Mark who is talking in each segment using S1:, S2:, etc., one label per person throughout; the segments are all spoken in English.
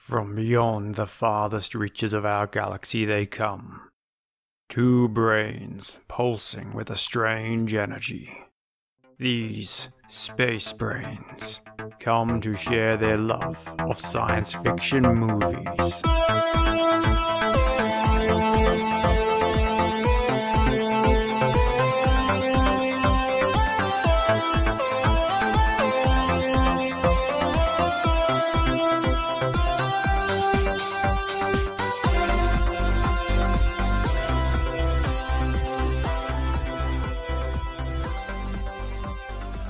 S1: From beyond the farthest reaches of our galaxy they come. Two brains pulsing with a strange energy. These space brains come to share their love of science fiction movies.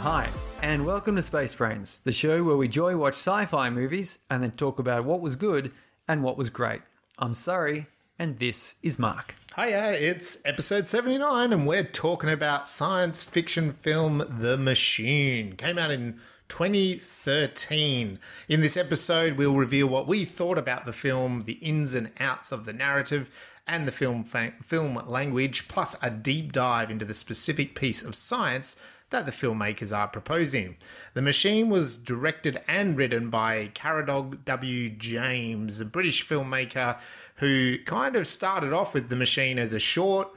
S2: Hi, and welcome to Space Brains, the show where we joy watch sci-fi movies and then talk about what was good and what was great. I'm Surrey, and this is Mark.
S3: Hiya, it's episode 79, and we're talking about science fiction film The Machine. Came out in 2013. In this episode, we'll reveal what we thought about the film, the ins and outs of the narrative, and the film language, plus a deep dive into the specific piece of science that the filmmakers are proposing. The Machine was directed and written by Caradog W, a British filmmaker who kind of started off with The Machine as a short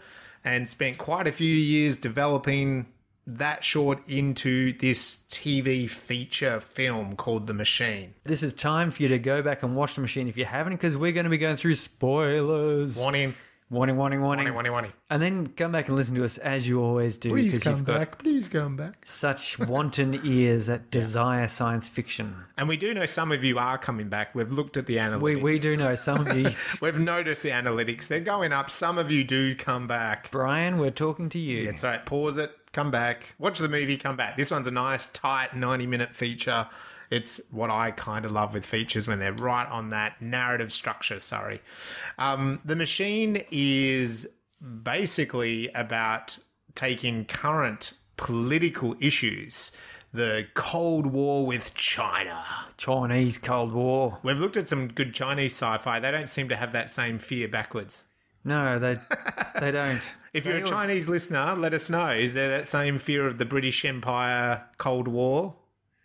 S3: and spent quite a few years developing that short into this TV feature film called The Machine.
S2: This is time for you to go back and watch The Machine if you haven't, because we're going to be going through spoilers.
S3: Warning.
S2: Warning.
S3: Warning.
S2: And then come back and listen to us as you always do.
S3: Please come back.
S2: Such wanton ears that desire science fiction.
S3: And we do know some of you are coming back. We've looked at the analytics.
S2: We do know some of you.
S3: We've noticed the analytics. They're going up. Some of you do come back.
S2: Brian, we're talking to you.
S3: Yeah, it's all right. Pause it. Come back. Watch the movie. Come back. This one's a nice, tight 90-minute feature. It's what I kind of love with features when they're right on that narrative structure, sorry. The Machine is basically about taking current political issues, the Cold War with China.
S2: Chinese Cold War.
S3: We've looked at some good Chinese sci-fi. They don't seem to have that same fear backwards.
S2: No, they don't.
S3: If you're a Chinese listener, let us know. Is there that same fear of the British Empire Cold War?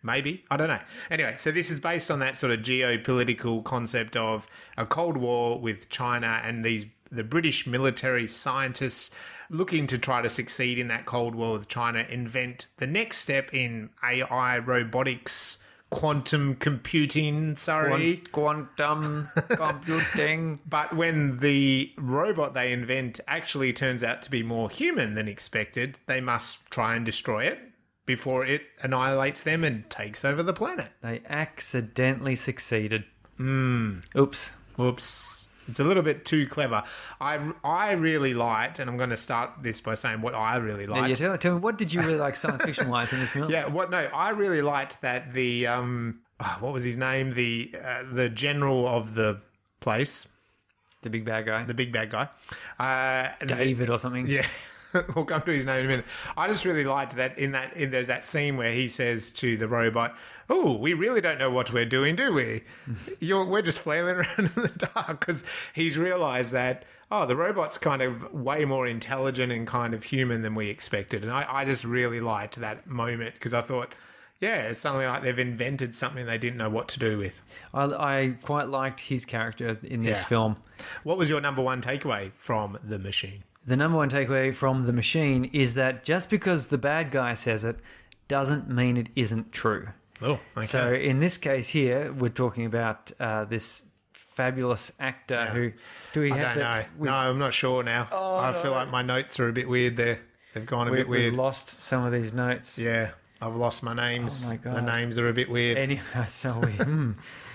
S3: Maybe. I don't know. Anyway, so this is based on that sort of geopolitical concept of a Cold War with China and the British military scientists looking to try to succeed in that Cold War with China, invent the next step in AI, robotics, quantum computing,
S2: Quantum computing.
S3: But when the robot they invent actually turns out to be more human than expected, they must try and destroy it before it annihilates them and takes over the planet.
S2: They accidentally succeeded. Oops.
S3: It's a little bit too clever. I really liked, and I'm going to start this by saying what I really liked.
S2: Yeah, tell me, what did you really like science fiction-wise in this film?
S3: I really liked that the, what was his name? The general of the place.
S2: The big bad guy. David or something.
S3: Yeah. We'll come to his name in a minute. I just really liked that there's that scene where he says to the robot, "Oh, we really don't know what we're doing, do we? We're just flailing around in the dark," because he's realised that, the robot's kind of way more intelligent and kind of human than we expected. And I just really liked that moment because I thought, yeah, it's something like they've invented something they didn't know what to do with.
S2: I quite liked his character in this film.
S3: What was your number one takeaway from The Machine?
S2: The number one takeaway from The Machine is that just because the bad guy says it doesn't mean it isn't true.
S3: Oh, okay.
S2: So in this case here, we're talking about this fabulous actor who... I don't know.
S3: No, I'm not sure now. I feel like my notes are a bit weird there. They've gone a bit weird.
S2: We've lost some of these notes.
S3: Yeah, I've lost my names.
S2: Oh, my God.
S3: The names are a bit weird.
S2: Anyway, so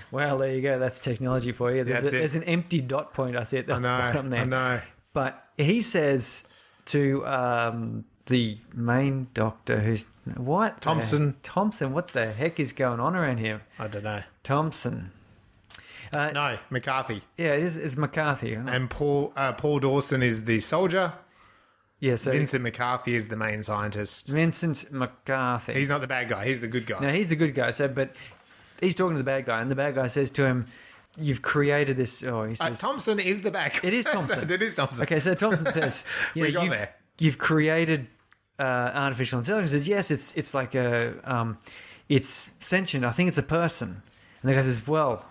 S2: well, there you go. That's technology for you. There's an empty dot point I see at the bottom there.
S3: I know.
S2: But he says to the main doctor, who's what?
S3: Thompson,
S2: what the heck is going on around here?
S3: I don't know.
S2: Thompson.
S3: No, McCarthy.
S2: Yeah, it's McCarthy.
S3: And Paul Dawson is the soldier.
S2: Yeah, so
S3: Vincent McCarthy is the main scientist.
S2: Vincent McCarthy.
S3: He's not the bad guy. He's the good guy.
S2: No, he's the good guy. So, but he's talking to the bad guy, and the bad guy says to him, "You've created this." Oh, he says,
S3: Thompson is the back.
S2: It is Thompson.
S3: It is Thompson.
S2: Okay, so Thompson says,
S3: "We got there.
S2: You've created artificial intelligence." He says, "Yes, it's like it's sentient. I think it's a person." And the guy says, "Well,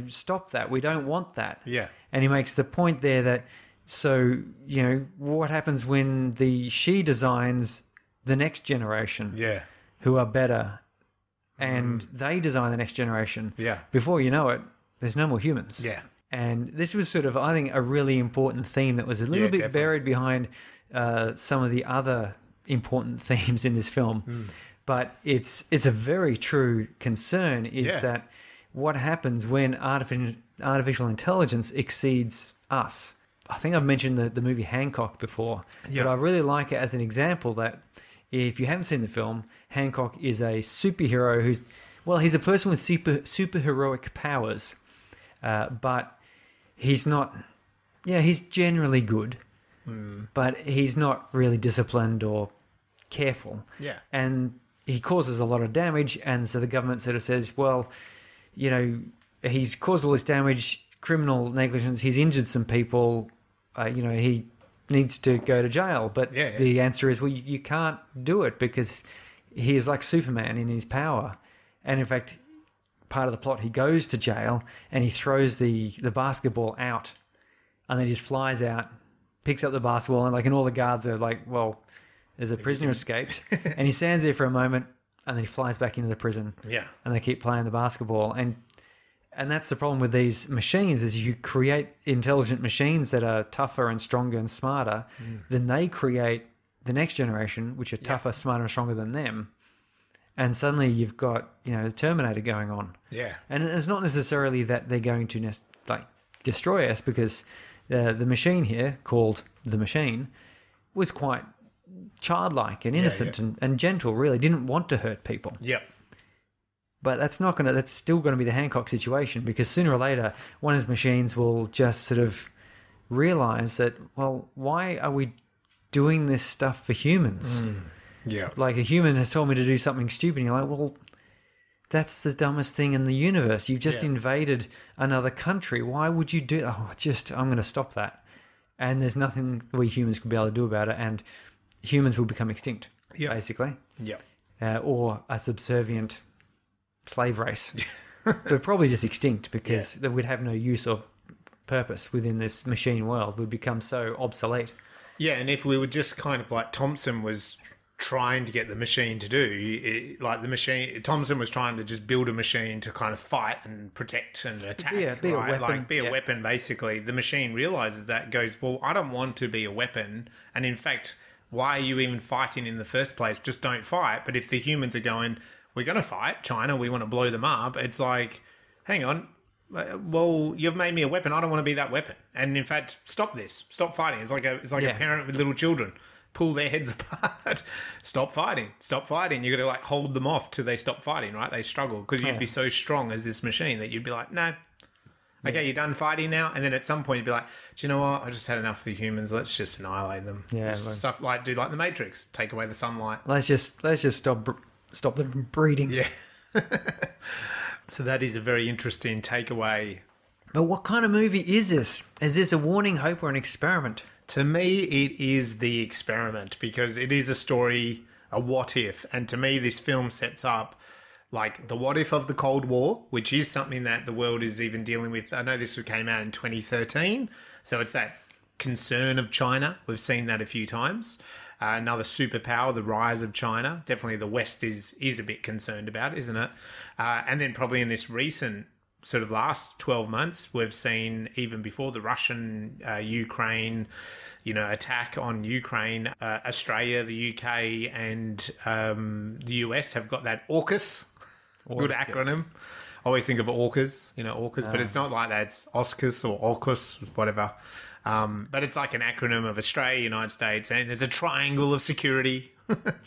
S2: stop that. We don't want that.
S3: Yeah.
S2: And he makes the point there that, so, what happens when she designs the next generation
S3: Yeah.
S2: who are better and they design the next generation?
S3: Yeah.
S2: Before you know it, there's no more humans.
S3: Yeah.
S2: And this was sort of, I think, a really important theme that was a little bit
S3: definitely.
S2: buried behind some of the other important themes in this film. But it's a very true concern is that what happens when artificial intelligence exceeds us. I think I've mentioned the movie Hancock before, but I really like it as an example that if you haven't seen the film, Hancock is a superhero he's a person with superheroic powers, but he's not, he's generally good, but he's not really disciplined or careful.
S3: Yeah.
S2: And he causes a lot of damage, and so the government sort of says, well, he's caused all this damage, criminal negligence, he's injured some people, he needs to go to jail. But the answer is, well, you can't do it because he is like Superman in his power. And in fact, part of the plot, he goes to jail and he throws the basketball out, and then he just flies out, picks up the basketball, and all the guards are like, well, there's a prisoner escaped. And he stands there for a moment, and then he flies back into the prison. Yeah. And they keep playing the basketball. And that's the problem with these machines is you create intelligent machines that are tougher and stronger and smarter, then they create the next generation, which are tougher, smarter, and stronger than them. And suddenly you've got, the Terminator going on. Yeah. And it's not necessarily that they're going to destroy us, because the machine here, called the Machine, was quite childlike and innocent and gentle, really. Didn't want to hurt people. Yep. But that's still going to be the Hancock situation, because sooner or later, one of his machines will just sort of realize that, well, why are we doing this stuff for humans? Yeah. Like, a human has told me to do something stupid, and you're like, well, that's the dumbest thing in the universe. You've just invaded another country. Why would you do I'm going to stop that. And there's nothing we humans could be able to do about it, and humans will become extinct, basically. Yeah. Or a subservient slave race. But probably just extinct, because we'd have no use or purpose within this machine world. We'd become so obsolete.
S3: Yeah, and if we were just kind of like Thompson was trying to get the machine to do, Thompson was trying to just build a machine to kind of fight and protect and attack,
S2: be a weapon.
S3: A weapon, basically. The machine realizes that, goes, well, I don't want to be a weapon, and in fact, why are you even fighting in the first place? Just don't fight. But if the humans are going, we're going to fight China, we want to blow them up, it's like, hang on, well, you've made me a weapon, I don't want to be that weapon. And in fact, stop this, stop fighting. It's like a parent with little children. Pull their heads apart. Stop fighting. You got to hold them off till they stop fighting, right? They struggle, because you'd be so strong as this machine that you'd be like, no, okay, you're done fighting now. And then at some point you'd be like, do you know what? I just had enough of the humans. Let's just annihilate them. Yeah, stuff like the Matrix. Take away the sunlight.
S2: Let's just stop them from breeding.
S3: Yeah. So that is a very interesting takeaway.
S2: But what kind of movie is this? Is this a warning, hope, or an experiment?
S3: To me, it is the experiment, because it is a story, a what if. And to me, this film sets up the what if of the Cold War, which is something that the world is even dealing with. I know this came out in 2013, so it's that concern of China. We've seen that a few times. Another superpower, the rise of China. Definitely the West is a bit concerned about, isn't it? And then probably in this recent sort of last 12 months, we've seen, even before the Russian Ukraine, attack on Ukraine, Australia, the UK, and the US have got that AUKUS. Good acronym. I always think of AUKUS, AUKUS, but it's not like that. It's AUKUS or AUKUS, whatever. But it's like an acronym of Australia, United States, and there's a triangle of security.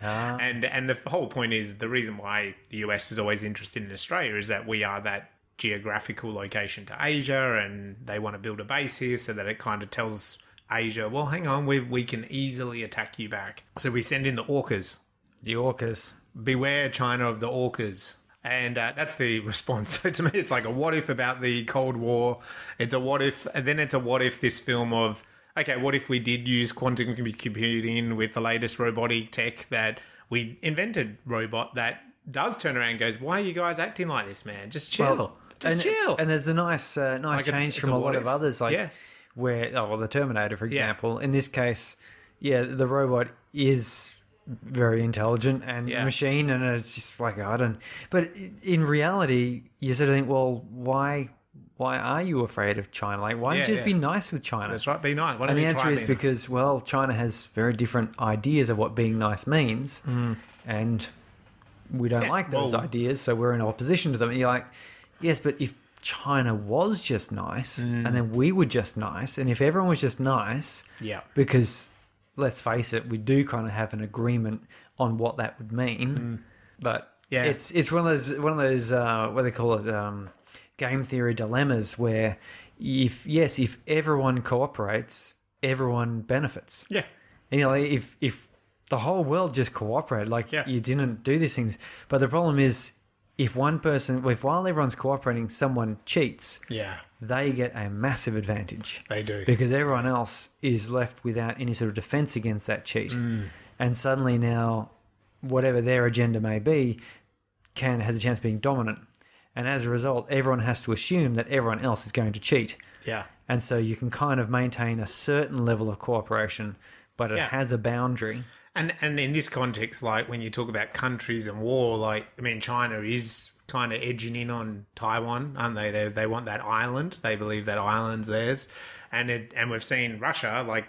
S3: And the whole point is, the reason why the US is always interested in Australia is that we are that geographical location to Asia, and they want to build a base here so that it kind of tells Asia, well, hang on, we can easily attack you back. So we send in the AUKUS.
S2: The AUKUS.
S3: Beware, China, of the AUKUS. And that's the response. So to me, it's like a what if about the Cold War. It's a what if, and then it's a what if this film of, okay, what if we did use quantum computing with the latest robotic tech, that we invented robot that does turn around and goes, why are you guys acting like this, man? Just chill.
S2: Well,
S3: Just chill.
S2: And there's a nice change
S3: it's
S2: from
S3: a
S2: a
S3: what
S2: lot of
S3: if.
S2: others, like
S3: Yeah.
S2: where the Terminator, for example. In this case, the robot is very intelligent and a machine, and it's just like I don't. But in reality, you sort of think, well, why are you afraid of China? Like, why don't you just be nice with China?
S3: That's right, be nice.
S2: And the answer is because, well, China has very different ideas of what being nice means, and we don't like those ideas, so we're in opposition to them. And you're like, yes, but if China was just nice, and then we were just nice, and if everyone was just nice, because let's face it, we do kind of have an agreement on what that would mean, but it's one of those what they call it, game theory dilemmas, where if everyone cooperates, everyone benefits. Yeah, and, if the whole world just cooperated, you didn't do these things, but the problem is, if one person, while everyone's cooperating, someone cheats, they get a massive advantage.
S3: They do.
S2: Because everyone else is left without any sort of defense against that cheat. And suddenly now, whatever their agenda may be, has a chance of being dominant. And as a result, everyone has to assume that everyone else is going to cheat. Yeah. And so you can kind of maintain a certain level of cooperation, but it has a boundary.
S3: And in this context, like when you talk about countries and war, China is kind of edging in on Taiwan, aren't they? They want that island. They believe that island's theirs. And we've seen Russia,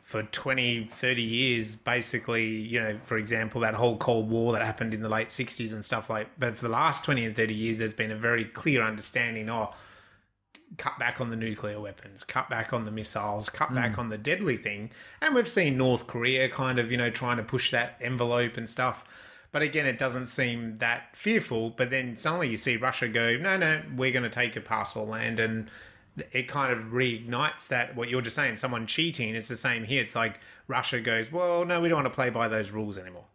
S3: for 20, 30 years, basically, for example, that whole Cold War that happened in the late 60s and stuff but for the last 20 and 30 years, there's been a very clear understanding, cut back on the nuclear weapons, cut back on the missiles, cut back on the deadly thing. And we've seen North Korea kind of, trying to push that envelope and stuff. But again, it doesn't seem that fearful. But then suddenly you see Russia go, no, we're going to take a parcel of land. And it kind of reignites that, what you're just saying, someone cheating. It's the same here. It's like Russia goes, well, no, we don't want to play by those rules anymore.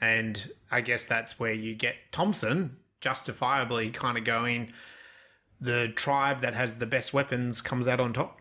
S3: And I guess that's where you get Thompson justifiably kind of going, the tribe that has the best weapons comes out on top.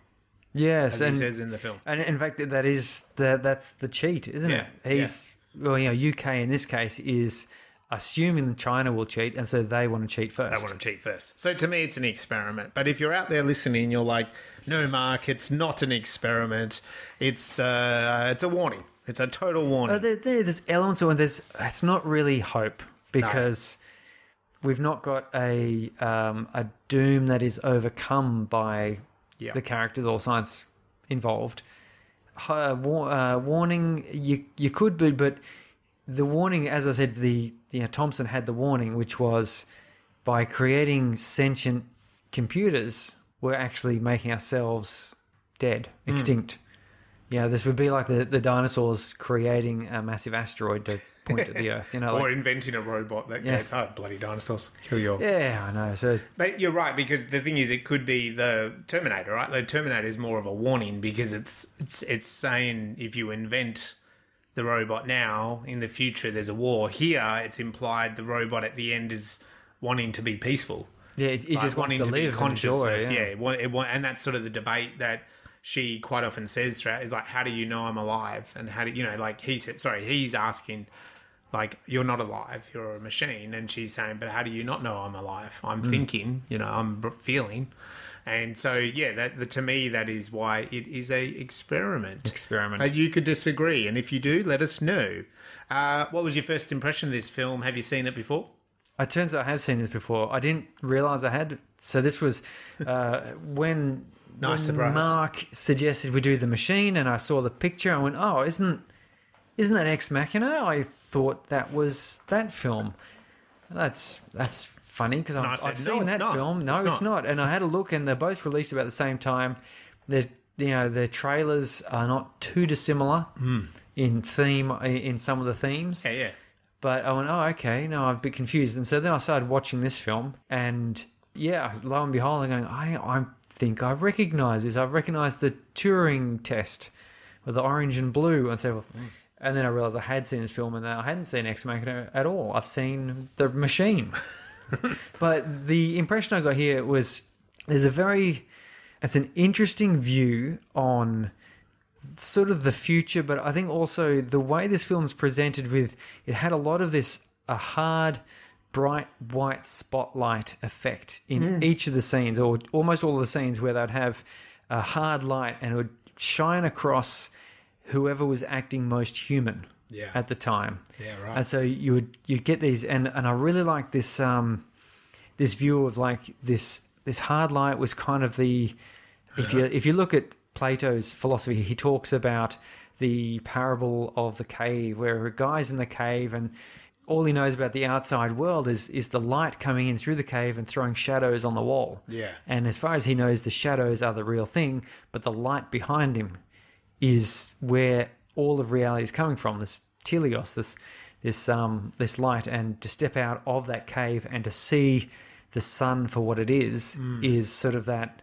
S2: Yes,
S3: as he says in the film.
S2: And in fact, that's the cheat, isn't it? He's UK in this case is assuming China will cheat, and so they want to cheat first.
S3: They want to cheat first. So to me, it's an experiment. But if you're out there listening, you're like, no, Mark, it's not an experiment. It's a warning. It's a total warning.
S2: There's elements of it. It's not really hope, because we've not got a doom that is overcome by the characters or science involved. Warning, you could be, but the warning, as I said, Thompson had the warning, which was by creating sentient computers, we're actually making ourselves dead, extinct. This would be like the dinosaurs creating a massive asteroid to point at the Earth.
S3: Or inventing a robot that goes, bloody dinosaurs, kill you all.
S2: Yeah, I know. So,
S3: but you're right, because the thing is, it could be the Terminator, right? The Terminator is more of a warning, because it's saying if you invent the robot now, in the future there's a war. Here, it's implied the robot at the end is wanting to be peaceful.
S2: Yeah, it just wants to live
S3: be consciousness.
S2: And enjoy,
S3: and that's sort of the debate that she quite often says throughout, is like, how do you know I'm alive? And how do he's asking, like, you're not alive, you're a machine. And she's saying, but how do you not know I'm alive? I'm thinking, I'm feeling. And so, to me, that is why it is a experiment. You could disagree. And if you do, let us know. What was your first impression of this film? Have you seen it before?
S2: It turns out I have seen this before. I didn't realise I had. So this was when...
S3: Nice surprise.
S2: Mark suggested we do The Machine, and I saw the picture. I went, "Oh, isn't that Ex Machina?" I thought that was that film. That's funny, because I've seen that film. No, it's not. And I had a look, and they're both released about the same time. Their trailers are not too dissimilar in theme, in some of the themes.
S3: Yeah.
S2: But I went, "Oh, okay." No, I'm a bit confused. And so then I started watching this film, and lo and behold, I'm going, I think I recognise this. I've recognised the Turing test with the orange and blue, and so. And then I realised I had seen this film, and I hadn't seen Ex Machina at all. I've seen The Machine, but the impression I got here was it's an interesting view on sort of the future, but I think also the way this film is presented with, it had a lot of this hard bright white spotlight effect in each of the scenes, or almost all of the scenes, where they'd have a hard light and it would shine across whoever was acting most human at the time.
S3: Yeah, right.
S2: And so you'd get these, and I really like this this view of like this hard light was kind of the, if you look at Plato's philosophy, he talks about the parable of the cave, where a guy's in the cave and all he knows about the outside world is the light coming in through the cave and throwing shadows on the wall.
S3: Yeah.
S2: And as far as he knows, the shadows are the real thing, but the light behind him is where all of reality is coming from. This teleos, this light, and to step out of that cave and to see the sun for what it is sort of that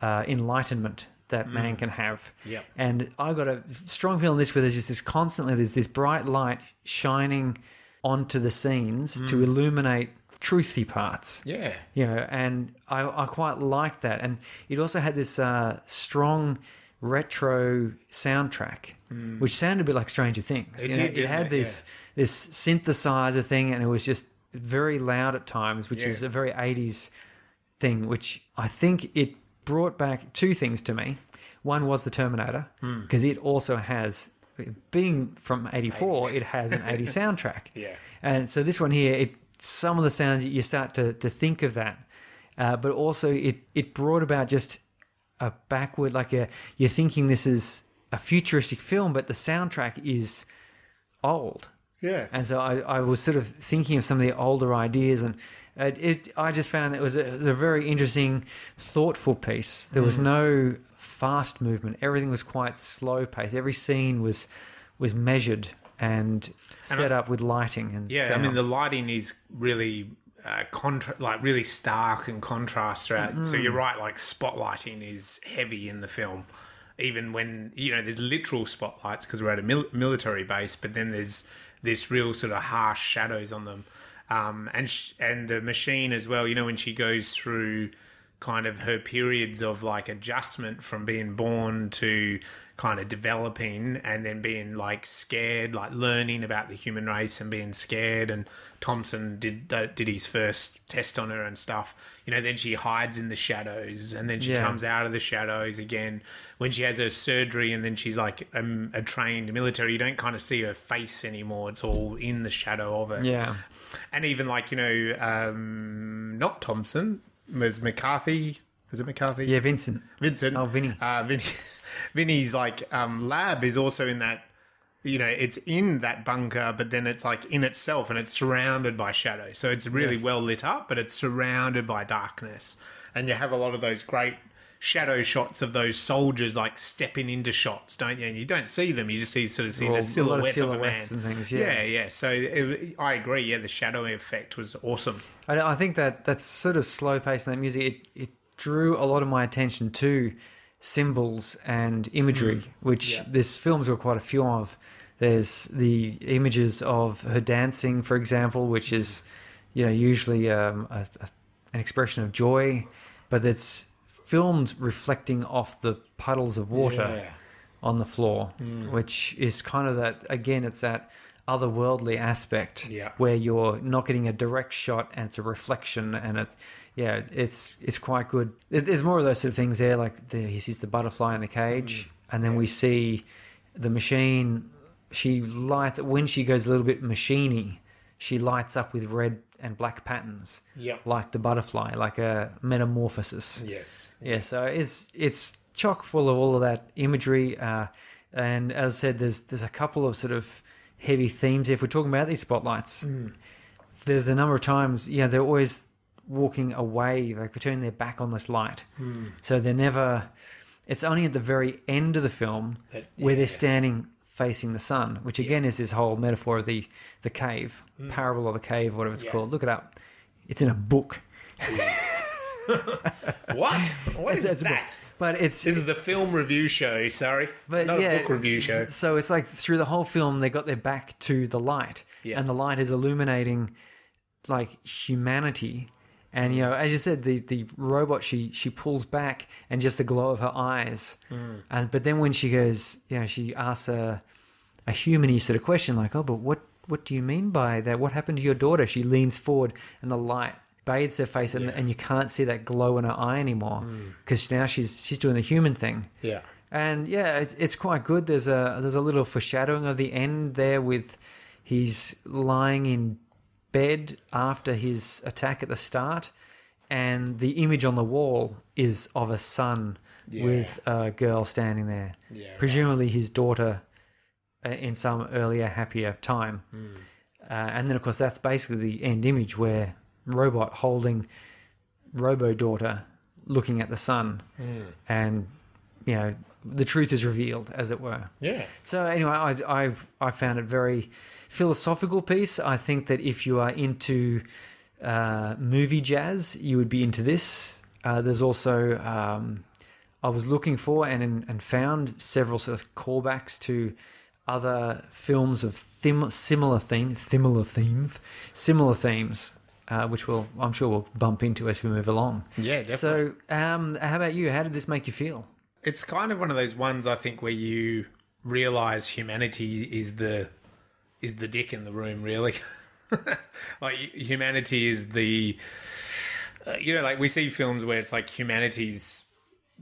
S2: enlightenment that man can have.
S3: Yep.
S2: And I got a strong feeling this, where there's just there's this bright light shining onto the scenes to illuminate truthy parts.
S3: Yeah.
S2: You know, and I quite liked that. And it also had this strong retro soundtrack, which sounded a bit like Stranger Things.
S3: It
S2: had this synthesizer thing, and it was just very loud at times, which is a very 80s thing, which I think it brought back two things to me. One was the Terminator, because it also has, being from 84, it has an 80s soundtrack.
S3: Yeah.
S2: And so this one here, some of the sounds, you start to think of that. But also it brought about just a backward, like you're thinking this is a futuristic film, but the soundtrack is old.
S3: Yeah.
S2: And so I was sort of thinking of some of the older ideas, and I just found it was a very interesting, thoughtful piece. There was no fast movement. Everything was quite slow paced. Every scene was measured and set up with lighting. And
S3: yeah,
S2: sound.
S3: I mean, the lighting is really really stark and contrast throughout. So you're right, like spotlighting is heavy in the film. Even when, there's literal spotlights because we're at a military base, but then there's this real sort of harsh shadows on them. And the machine as well, when she goes through kind of her periods of like adjustment from being born to kind of developing and then being like scared, like learning about the human race and being scared. And Thompson did his first test on her and stuff. Then she hides in the shadows, and then she comes out of the shadows again when she has her surgery, and then she's like a trained military. You don't kind of see her face anymore. It's all in the shadow of it.
S2: Yeah.
S3: And even like, not Thompson, was McCarthy. Was it McCarthy?
S2: Yeah, Vincent. Oh, Vinny.
S3: Vinny's like lab is also in that, it's in that bunker, but then it's like in itself and it's surrounded by shadow. So it's really well lit up, but it's surrounded by darkness. And you have a lot of those great shadow shots of those soldiers like stepping into shots, don't you? And you don't see them, you just see the silhouette of a man.
S2: And things,
S3: yeah. So I agree. Yeah, the shadow effect was awesome.
S2: I think that's sort of slow pace in that music. It drew a lot of my attention to symbols and imagery, which this film's got quite a few of. There's the images of her dancing, for example, which is, usually an expression of joy, but it's filmed reflecting off the puddles of water on the floor, which is kind of that, again, it's that otherworldly aspect where you're not getting a direct shot and it's a reflection, and it's quite good. There's more of those sort of things there, like he sees the butterfly in the cage, and then we see the machine. She lights, when she goes a little bit machine-y, she lights up with red and black patterns, like the butterfly, like a metamorphosis.
S3: Yes.
S2: Yeah, so it's chock full of all of that imagery, and as I said, there's a couple of sort of heavy themes. If we're talking about these spotlights, there's a number of times, they're always walking away, like they turn their back on this light. So they're never, it's only at the very end of the film where they're standing facing the sun, which again is this whole metaphor of the cave, parable of the cave, whatever it's called. Look it up. It's in a book.
S3: What? What is that?
S2: But this
S3: is a film review show, sorry. But not a book review show.
S2: So it's like through the whole film, they got their back to the light, and the light is illuminating like humanity. And, as you said, the robot, she pulls back and just the glow of her eyes. But then when she goes, she asks a human-y sort of question like, oh, but what do you mean by that? What happened to your daughter? She leans forward and the light bathes her face and you can't see that glow in her eye anymore because now she's doing the human thing.
S3: Yeah.
S2: And yeah, it's quite good. There's a little foreshadowing of the end there with he's lying in bed after his attack at the start, and the image on the wall is of a son with a girl standing there, presumably his daughter in some earlier, happier time. And then, of course, that's basically the end image where robot holding robo-daughter looking at the sun and, you know, the truth is revealed, as it were.
S3: Yeah.
S2: So anyway, I found it very philosophical piece. I think that if you are into movie jazz, you would be into this. There's also I was looking for and found several sort of callbacks to other films of similar themes, which I'm sure we'll bump into as we move along.
S3: Yeah, definitely.
S2: So, how about you? How did this make you feel?
S3: It's kind of one of those ones, I think, where you realise humanity is the dick in the room, really. Like, humanity is the... like, we see films where it's like humanity's,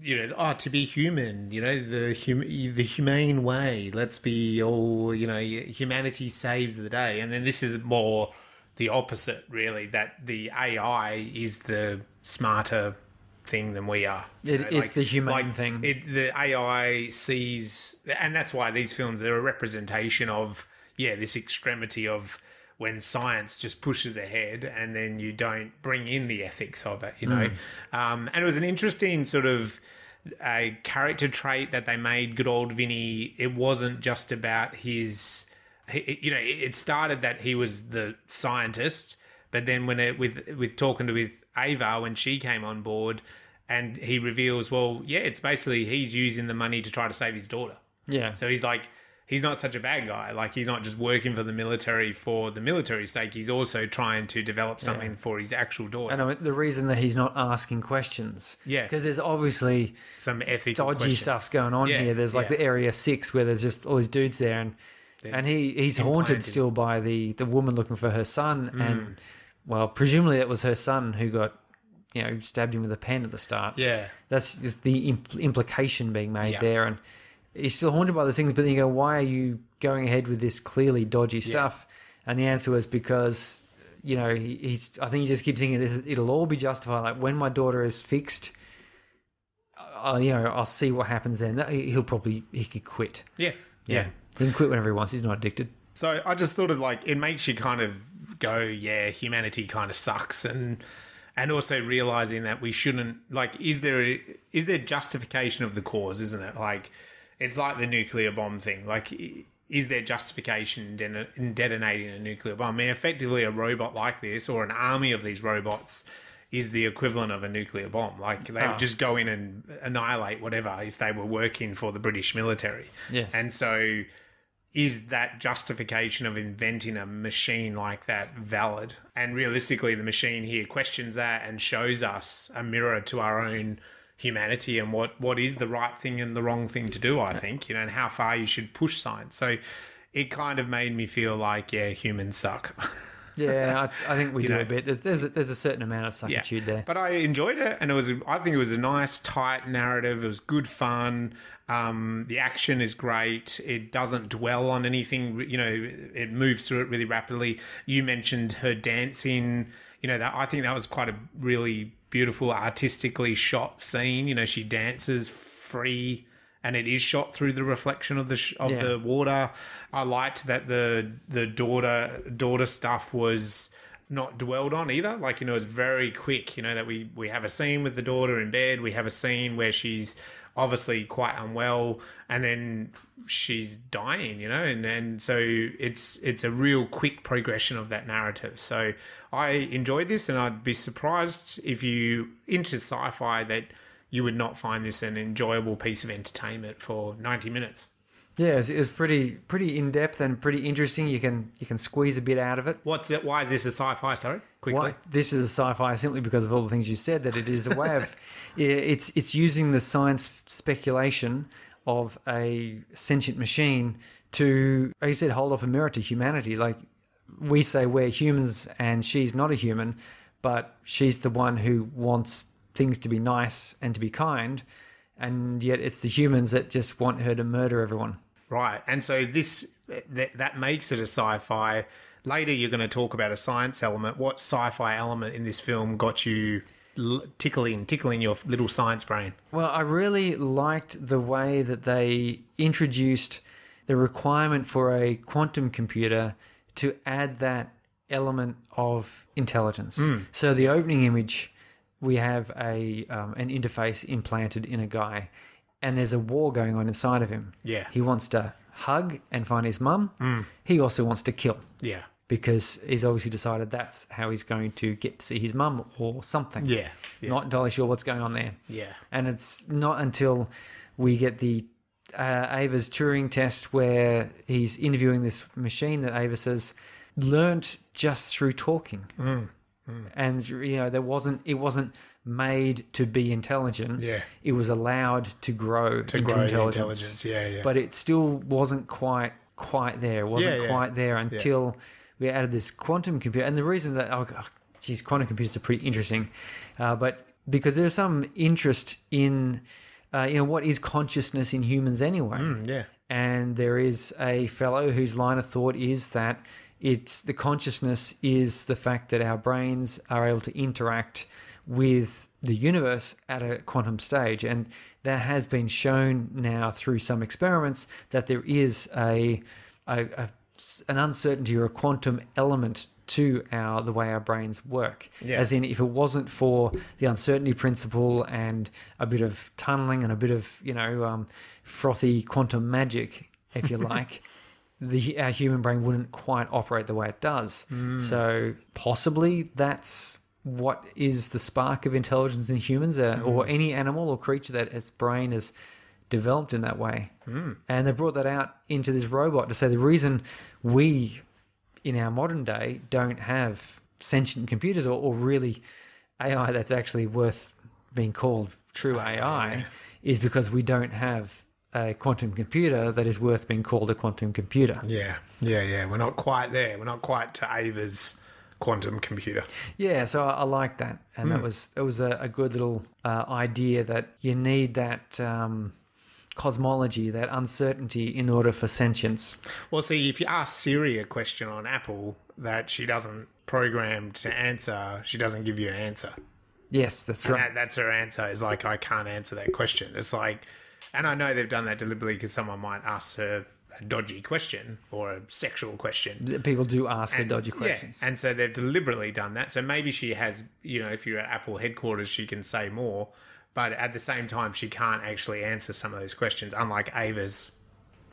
S3: to be human, the humane way. Let's be all, humanity saves the day. And then this is more the opposite, really, that the AI is the smarter thing than we are.
S2: It's the humane thing.
S3: The AI sees, and that's why these films, they're a representation of, this extremity of when science just pushes ahead and then you don't bring in the ethics of it, And it was an interesting sort of a character trait that they made good old Vinny. It wasn't just about his... it started that he was the scientist, but then when with talking with Ava when she came on board, and he reveals, it's basically he's using the money to try to save his daughter. Yeah. So he's like, he's not such a bad guy. Like, he's not just working for the military's sake. He's also trying to develop something for his actual daughter.
S2: And the reason that he's not asking questions, because there's obviously
S3: some ethical
S2: dodgy
S3: questions.
S2: Stuff's going on here. There's like the Area 6 where there's just all these dudes there, and he's haunted still by the woman looking for her son, and presumably it was her son who got stabbed him with a pen at the start. Yeah, that's just the implication being made there, and he's still haunted by those things. But then you go, why are you going ahead with this clearly dodgy stuff? And the answer was because I think he just keeps thinking it'll all be justified. Like, when my daughter is fixed, I'll see what happens then. He could quit. Yeah. He can quit whenever he wants. He's not addicted.
S3: So I just thought of, like, it makes you kind of go, humanity kind of sucks, and also realizing that we shouldn't, like, is there justification of the cause, isn't it? Like, it's like the nuclear bomb thing. Like, is there justification in detonating a nuclear bomb? I mean, effectively, a robot like this, or an army of these robots, is the equivalent of a nuclear bomb. Like, they would just go in and annihilate whatever if they were working for the British military. Yes. And so, is that justification of inventing a machine like that valid? And realistically, the machine here questions that and shows us a mirror to our own humanity and what is the right thing and the wrong thing to do, I think, and how far you should push science. So it kind of made me feel like, humans suck.
S2: Yeah, I think we do a bit. There's a certain amount of suckitude there.
S3: But I enjoyed it, and I think it was a nice, tight narrative. It was good fun. The action is great. It doesn't dwell on anything. It moves through it really rapidly. You mentioned her dancing. I think that was quite a really beautiful, artistically shot scene. She dances free, and it is shot through the reflection of the water. I liked that the daughter stuff was not dwelled on either. Like, it was very quick, that we have a scene with the daughter in bed. We have a scene where she's obviously quite unwell, and then she's dying, and so it's a real quick progression of that narrative. So I enjoyed this, and I'd be surprised if you into sci-fi that you would not find this an enjoyable piece of entertainment for 90 minutes.
S2: Yeah, it was pretty in-depth and pretty interesting. You can squeeze a bit out of it.
S3: What's it? Why is this a sci-fi? Sorry, quickly.
S2: This is a sci-fi simply because of all the things you said, that it is a way of... It's using the science speculation of a sentient machine to, like you said, hold up a mirror to humanity. Like, we say we're humans and she's not a human, but she's the one who wants things to be nice and to be kind, and yet it's the humans that just want her to murder everyone.
S3: Right. And so that makes it a sci-fi. Later you're going to talk about a science element. What sci-fi element in this film got you tickling your little science brain?
S2: Well, I really liked the way that they introduced the requirement for a quantum computer to add that element of intelligence. So the opening image, we have an interface implanted in a guy, and there's a war going on inside of him.
S3: Yeah.
S2: He wants to hug and find his mum. He also wants to kill.
S3: Yeah.
S2: Because he's obviously decided that's how he's going to get to see his mum or something.
S3: Yeah.
S2: Not entirely sure what's going on there.
S3: Yeah.
S2: And it's not until we get the Ava's Turing test where he's interviewing this machine that Ava says learnt just through talking. And it wasn't made to be intelligent.
S3: Yeah.
S2: It was allowed to grow into intelligence.
S3: Yeah.
S2: But it still wasn't quite there. It wasn't quite there until we added this quantum computer. And the reason that quantum computers are pretty interesting, but because there's some interest in what is consciousness in humans anyway. And there is a fellow whose line of thought is that the consciousness is the fact that our brains are able to interact with the universe at a quantum stage. And that has been shown now through some experiments that there is an uncertainty or a quantum element to the way our brains work. As in, if it wasn't for the uncertainty principle and a bit of tunneling and a bit of frothy quantum magic, if you like, our human brain wouldn't quite operate the way it does. So possibly that's what is the spark of intelligence in humans, or any animal or creature that its brain is developed in that way. And they brought that out into this robot to say the reason we in our modern day don't have sentient computers or really AI that's actually worth being called true AI is because we don't have a quantum computer that is worth being called a quantum computer.
S3: Yeah. We're not quite there. We're not quite to Ava's quantum computer.
S2: Yeah, so I like that. And it was a good little idea that you need that cosmology, that uncertainty in order for sentience.
S3: Well, see, if you ask Siri a question on Apple that she doesn't program to answer, she doesn't give you an answer.
S2: Yes, that's right.
S3: That's her answer, is like, I can't answer that question. It's like, and I know they've done that deliberately because someone might ask her a dodgy question or a sexual question.
S2: People do ask her dodgy questions.
S3: Yeah, and so they've deliberately done that. So maybe she has, if you're at Apple headquarters, she can say more. But at the same time, she can't actually answer some of those questions, unlike Ava's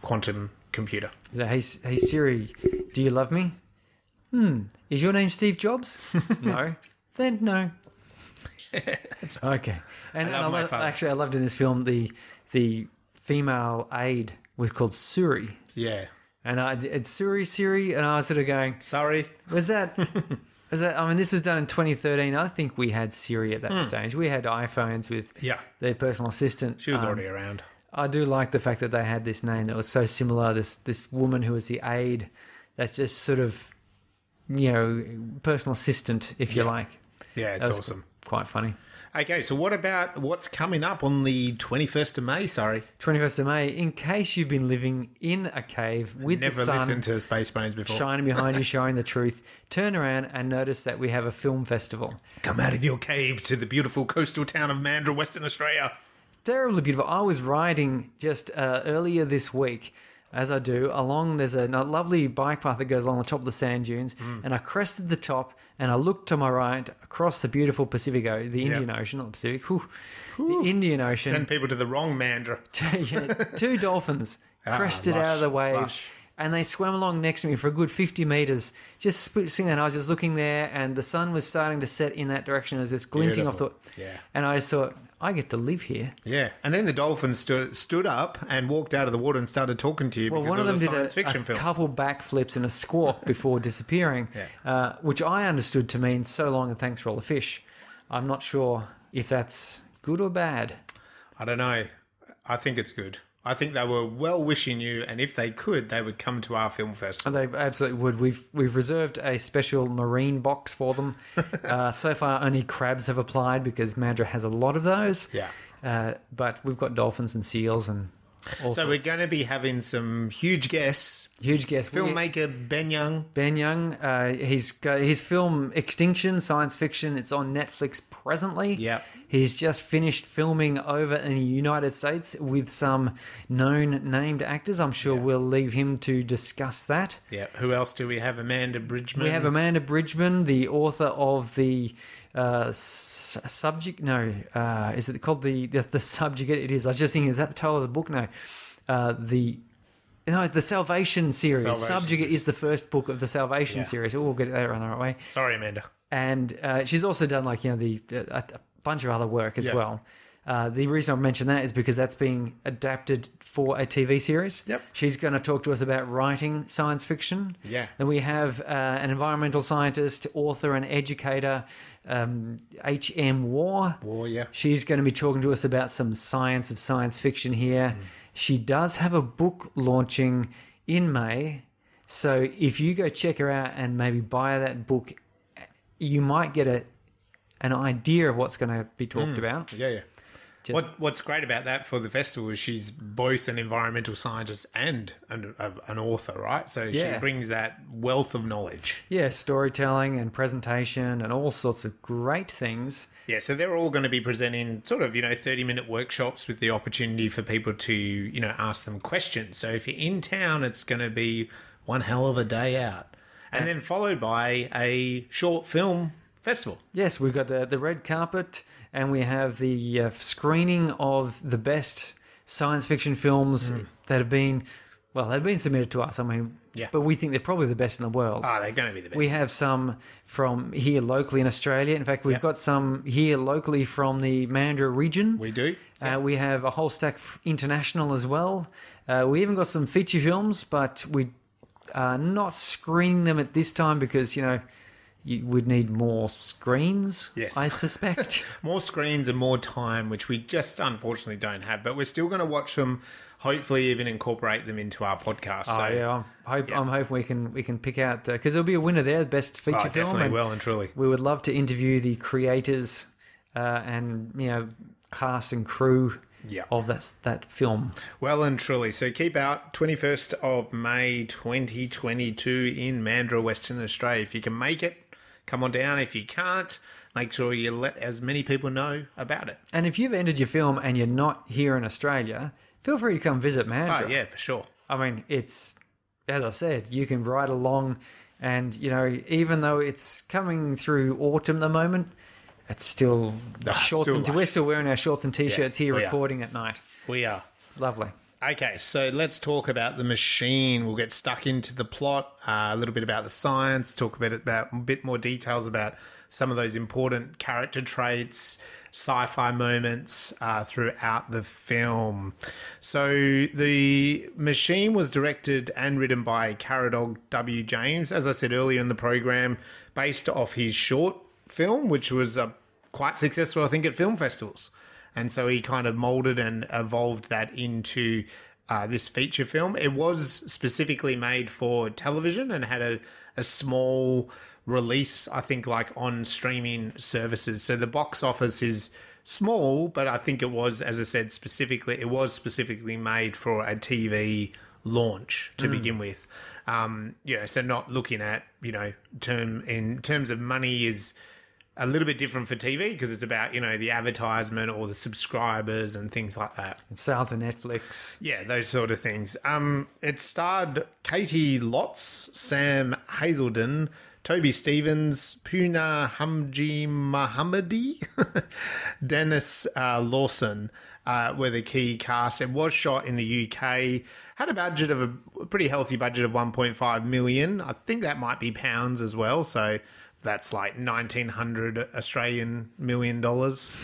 S3: quantum computer.
S2: So, hey Siri, do you love me? Is your name Steve Jobs? No. Then no.
S3: That's right.
S2: Okay. And I loved in this film the female aide was called Surrey.
S3: Yeah.
S2: And it's Siri, and I was sort of going,
S3: sorry.
S2: Was that? I mean, this was done in 2013. I think we had Siri at that stage. We had iPhones with their personal assistant.
S3: She was already around.
S2: I do like the fact that they had this name that was so similar. This woman who was the aide, that's just sort of, personal assistant, if you like.
S3: Yeah, it's awesome.
S2: Quite funny.
S3: Okay, so what about what's coming up on the 21st of May,
S2: 21st of May, in case you've been living in a cave with the sun...
S3: Never listened to Spacebrains before.
S2: ...shining behind you, showing the truth, turn around and notice that we have a film festival.
S3: Come out of your cave to the beautiful coastal town of Mandurah, Western Australia.
S2: Terribly beautiful. I was riding just earlier this week, as I do, there's a lovely bike path that goes along the top of the sand dunes, and I crested the top, and I looked to my right across the beautiful Pacifico, the Indian Ocean, not the Pacific, the Indian Ocean.
S3: Send people to the wrong Mandurah.
S2: Two dolphins crested out of the waves,
S3: lush.
S2: And they swam along next to me for a good 50 metres, just sitting there, and I was just looking there, and the sun was starting to set in that direction. It was just glinting off the...
S3: Yeah.
S2: And I just thought, I get to live here.
S3: Yeah. And then the dolphins stood up and walked out of the water and started talking to you because
S2: one
S3: it
S2: of
S3: was
S2: them
S3: a science fiction film.
S2: A couple backflips and a squawk before disappearing, which I understood to mean so long and thanks for all the fish. I'm not sure if that's good or bad.
S3: I don't know. I think it's good. I think they were well wishing you, and if they could, they would come to our film festival.
S2: They absolutely would. We've reserved a special marine box for them. So far, only crabs have applied because Mandurah has a lot of those.
S3: Yeah.
S2: But we've got dolphins and seals and all
S3: So
S2: sorts.
S3: we're going to be having some huge guests.
S2: Huge guest.
S3: Filmmaker Ben Young.
S2: Ben Young, he's got his film Extinction, science fiction. It's on Netflix presently.
S3: Yeah.
S2: He's just finished filming over in the United States with some known named actors. I'm sure we'll leave him to discuss that.
S3: Yeah. Who else do we have? Amanda Bridgman.
S2: We have Amanda Bridgman, the author of the subject. No, is it called the subject? It is. I was just thinking, is that the title of the book? No, the Salvation series. Subject is the first book of the Salvation series. Oh, we'll get that on the right way.
S3: Sorry, Amanda.
S2: And she's also done a bunch of other work as well. The reason I mention that is because that's being adapted for a TV series.
S3: Yep.
S2: She's going to talk to us about writing science fiction.
S3: Yeah.
S2: Then we have an environmental scientist, author, and educator, H.M. War.
S3: Yeah.
S2: She's going to be talking to us about some science of science fiction here. She does have a book launching in May. So if you go check her out and maybe buy that book, you might get an idea of what's going to be talked about.
S3: Yeah. What's great about that for the festival is she's both an environmental scientist and an author, right? So she brings that wealth of knowledge.
S2: Yeah, storytelling and presentation and all sorts of great things.
S3: Yeah, so they're all going to be presenting sort of, 30-minute workshops with the opportunity for people to, ask them questions. So if you're in town, it's going to be one hell of a day out. And then followed by a short film festival.
S2: Yes, we've got the red carpet and we have the screening of the best science fiction films that have been, they've been submitted to us. I mean, but we think they're probably the best in the world.
S3: Oh, they're going to be the best.
S2: We have some from here locally in Australia. In fact, we've got some here locally from the Mandurah region.
S3: We do.
S2: We have a whole stack international as well. We even got some feature films, but we are not screening them at this time because, you would need more screens,
S3: yes.
S2: I suspect.
S3: More screens and more time, which we just unfortunately don't have. But we're still going to watch them, hopefully even incorporate them into our podcast.
S2: I'm hoping we can pick out... Because there'll be a winner there, the best feature film.
S3: Definitely, well and truly.
S2: We would love to interview the creators and, cast and crew of that film.
S3: Well and truly. So keep out 21st of May 2022 in Mandurah, Western Australia. If you can make it, come on down. If you can't, make sure you let as many people know about it.
S2: And if you've entered your film and you're not here in Australia, feel free to come visit Mandurah.
S3: Oh, yeah, for sure.
S2: I mean, it's, as I said, you can ride along and, even though it's coming through autumn at the moment, it's still we're still wearing our shorts and t-shirts here recording at night.
S3: We are.
S2: Lovely.
S3: Okay, so let's talk about The Machine. We'll get stuck into the plot, a little bit about the science, talk a bit more details about some of those important character traits, sci-fi moments throughout the film. So The Machine was directed and written by Caradog W. James, as I said earlier in the program, based off his short film, which was quite successful, I think, at film festivals. And so he kind of molded and evolved that into this feature film. It was specifically made for television and had a small release, I think, like on streaming services. So the box office is small, but I think it was, as I said, specifically made for a TV launch to begin with. So not looking at, in terms of money is a little bit different for TV because it's about, the advertisement or the subscribers and things like that.
S2: Sale to Netflix.
S3: Yeah, those sort of things. It starred Caity Lotz, Sam Hazelden, Toby Stephens, Puna Hamji Mohammadi, Dennis Lawson were the key cast. It was shot in the UK, had a pretty healthy budget of 1.5 million. I think that might be pounds as well, so that's like 1,900 Australian million dollars.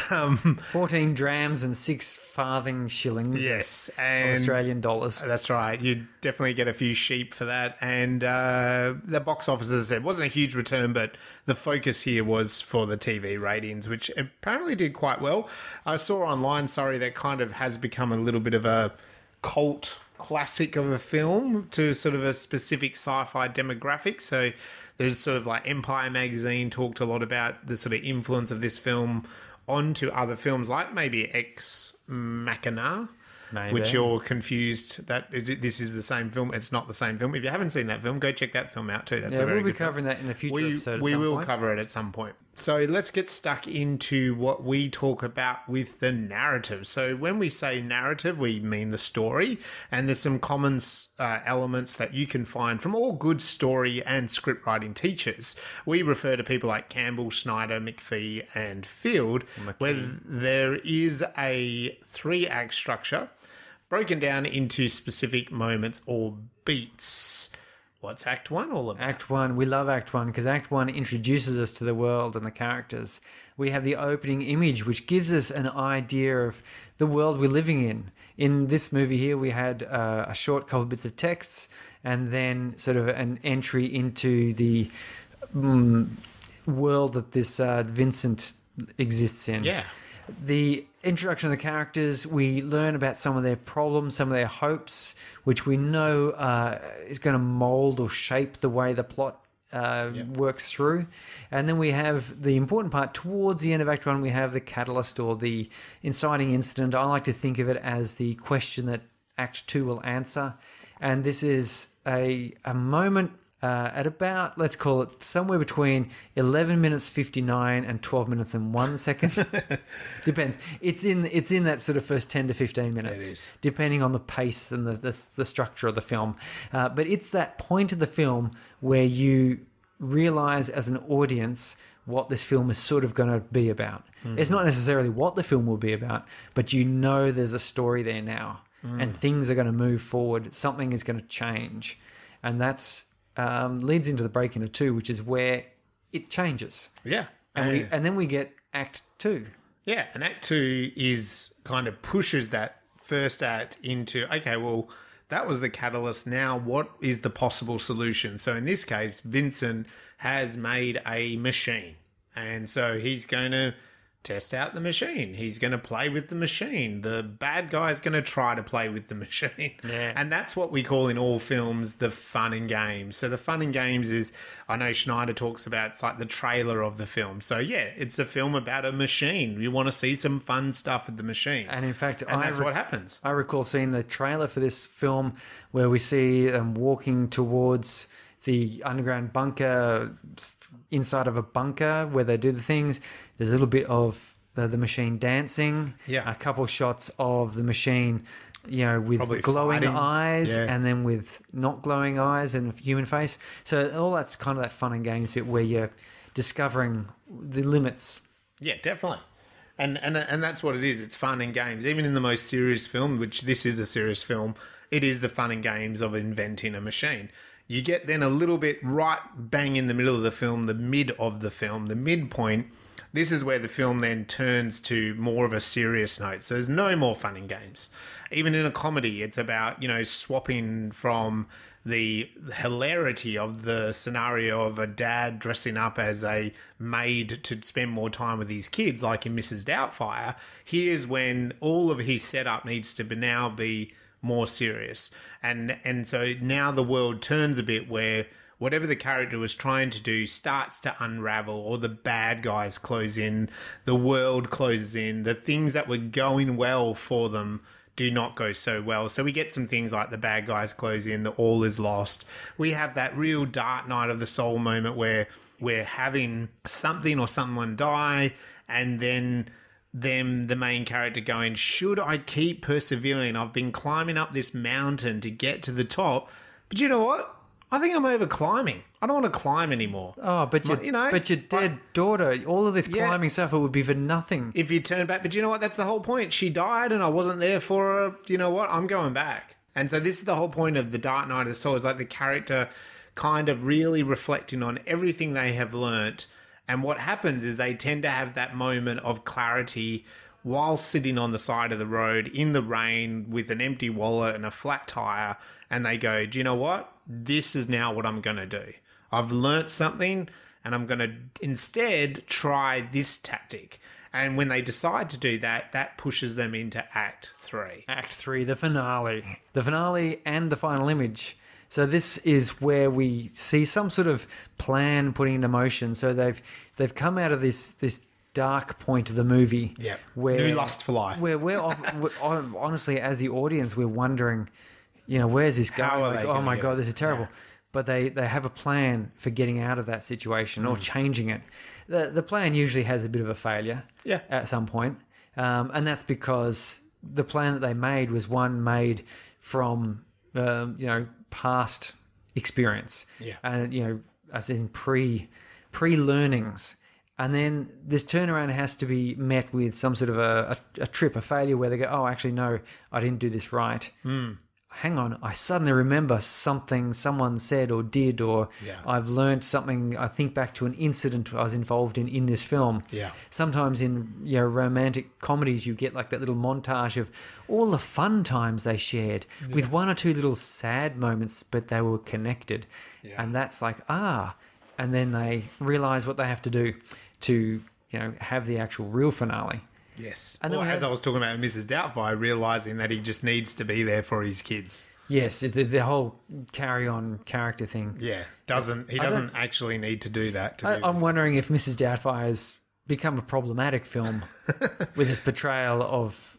S2: 14 drams and 6 farthing shillings.
S3: Yes,
S2: Of
S3: and
S2: Australian dollars.
S3: that's right. You definitely get a few sheep for that. And the box office, as I said, wasn't a huge return, but the focus here was for the TV ratings, which apparently did quite well. I saw online, that kind of has become a little bit of a cult classic of a film to sort of a specific sci-fi demographic. So there's sort of like Empire magazine talked a lot about the sort of influence of this film onto other films, like maybe Ex Machina.
S2: Maybe.
S3: Which you're confused that this is the same film. It's not the same film. If you haven't seen that film, go check that film out too. That's a very
S2: we'll be
S3: good
S2: covering that in a future episode.
S3: We will
S2: point.
S3: cover it at some point. So let's get stuck into what we talk about with the narrative. So when we say narrative, we mean the story, and there's some common elements that you can find from all good story and script writing teachers. We refer to people like Campbell, Snyder, McPhee, and Field, where there is a 3-act structure broken down into specific moments or beats. What's Act 1 all about?
S2: Act 1, we love Act 1 because Act 1 introduces us to the world and the characters. We have the opening image, which gives us an idea of the world we're living in. In this movie here, we had a short couple bits of texts and then sort of an entry into the world that this Vincent exists in.
S3: Yeah.
S2: The introduction of the characters, we learn about some of their problems, some of their hopes, which we know is going to mold or shape the way the plot works through. And then we have the important part towards the end of Act 1, we have the catalyst or the inciting incident. I like to think of it as the question that Act 2 will answer. And this is a moment at about, let's call it somewhere between 11 minutes 59 and 12 minutes and 1 second. Depends. It's in that sort of first 10 to 15 minutes,
S3: it is.
S2: depending on the pace and the structure of the film. But it's that point of the film where you realize as an audience what this film is sort of going to be about. It's not necessarily what the film will be about, but you know there's a story there now and things are going to move forward. Something is going to change. And that's leads into the break into 2, which is where it changes.
S3: Yeah.
S2: And then we get Act 2.
S3: Yeah, and Act 2 is kind of pushes that first act into, okay, well, that was the catalyst. Now, what is the possible solution? So in this case, Vincent has made a machine. And so he's going to test out the machine. He's going to play with the machine. The bad guy's going to try to play with the machine.
S2: Yeah.
S3: And that's what we call in all films the fun and games. So the fun and games is, I know Schneider talks about, it's like the trailer of the film. So yeah, it's a film about a machine. You want to see some fun stuff with the machine.
S2: And in fact,
S3: that's what happens.
S2: I recall seeing the trailer for this film where we see them walking towards the underground bunker, inside of a bunker where they do the things. There's a little bit of the machine dancing.
S3: Yeah.
S2: A couple shots of the machine, with
S3: Probably
S2: glowing
S3: fighting.
S2: eyes
S3: Yeah.
S2: and then with not glowing eyes and a human face. So all that's kind of that fun and games bit where you're discovering the limits.
S3: Yeah, definitely. And that's what it is. It's fun and games. Even in the most serious film, which this is a serious film, it is the fun and games of inventing a machine. You get then a little bit right bang in the middle of the film, the mid of the film, the midpoint. This is where the film then turns to more of a serious note. So there's no more fun and games. Even in a comedy, it's about, swapping from the hilarity of the scenario of a dad dressing up as a maid to spend more time with his kids, like in Mrs. Doubtfire. Here's when all of his setup needs to now be more serious. And so now the world turns a bit where whatever the character was trying to do starts to unravel, or the bad guys close in, the world closes in, the things that were going well for them do not go so well. So we get some things like the bad guys close in, the all is lost. We have that real dark night of the soul moment where we're having something or someone die, and then the main character going, should I keep persevering? I've been climbing up this mountain to get to the top, but you know what? I think I'm over climbing. I don't want to climb anymore.
S2: Oh, but your dead daughter, all of this climbing stuff, it would be for nothing.
S3: If you turn back, but you know what? That's the whole point. She died and I wasn't there for her. You know what? I'm going back. And so this is the whole point of the Dark Night of the Soul, is like the character kind of really reflecting on everything they have learnt And what happens is they tend to have that moment of clarity while sitting on the side of the road in the rain with an empty wallet and a flat tire. And they go, do you know what? This is now what I'm going to do. I've learnt something and I'm going to instead try this tactic. And when they decide to do that, that pushes them into Act 3.
S2: Act 3, the finale. The finale and the final image. So this is where we see some sort of plan putting into motion. So they've come out of this dark point of the movie.
S3: Yeah.
S2: Where
S3: New lust for life.
S2: Where we're honestly, as the audience, we're wondering, where's this going?
S3: How are they
S2: oh my
S3: gonna
S2: God,
S3: get
S2: this is terrible.
S3: Yeah.
S2: But they have a plan for getting out of that situation or changing it. The plan usually has a bit of a failure at some point. And that's because the plan that they made was one made from, past experience.
S3: Yeah.
S2: And, as in pre-learnings. And then this turnaround has to be met with some sort of a failure where they go, oh, actually, no, I didn't do this right. Hang on, I suddenly remember something someone said or did, or I've learned something. I think back to an incident I was involved in this film.
S3: Yeah.
S2: Sometimes in romantic comedies, you get like that little montage of all the fun times they shared with one or two little sad moments, but they were connected. Yeah. And that's like, and then they realize what they have to do to, have the actual real finale.
S3: Yes.
S2: And
S3: or as I was talking about Mrs. Doubtfire, realising that he just needs to be there for his kids.
S2: Yes, the whole carry-on character thing.
S3: Yeah. He doesn't actually need to do that.
S2: I'm wondering if Mrs. Doubtfire has become a problematic film with its portrayal of,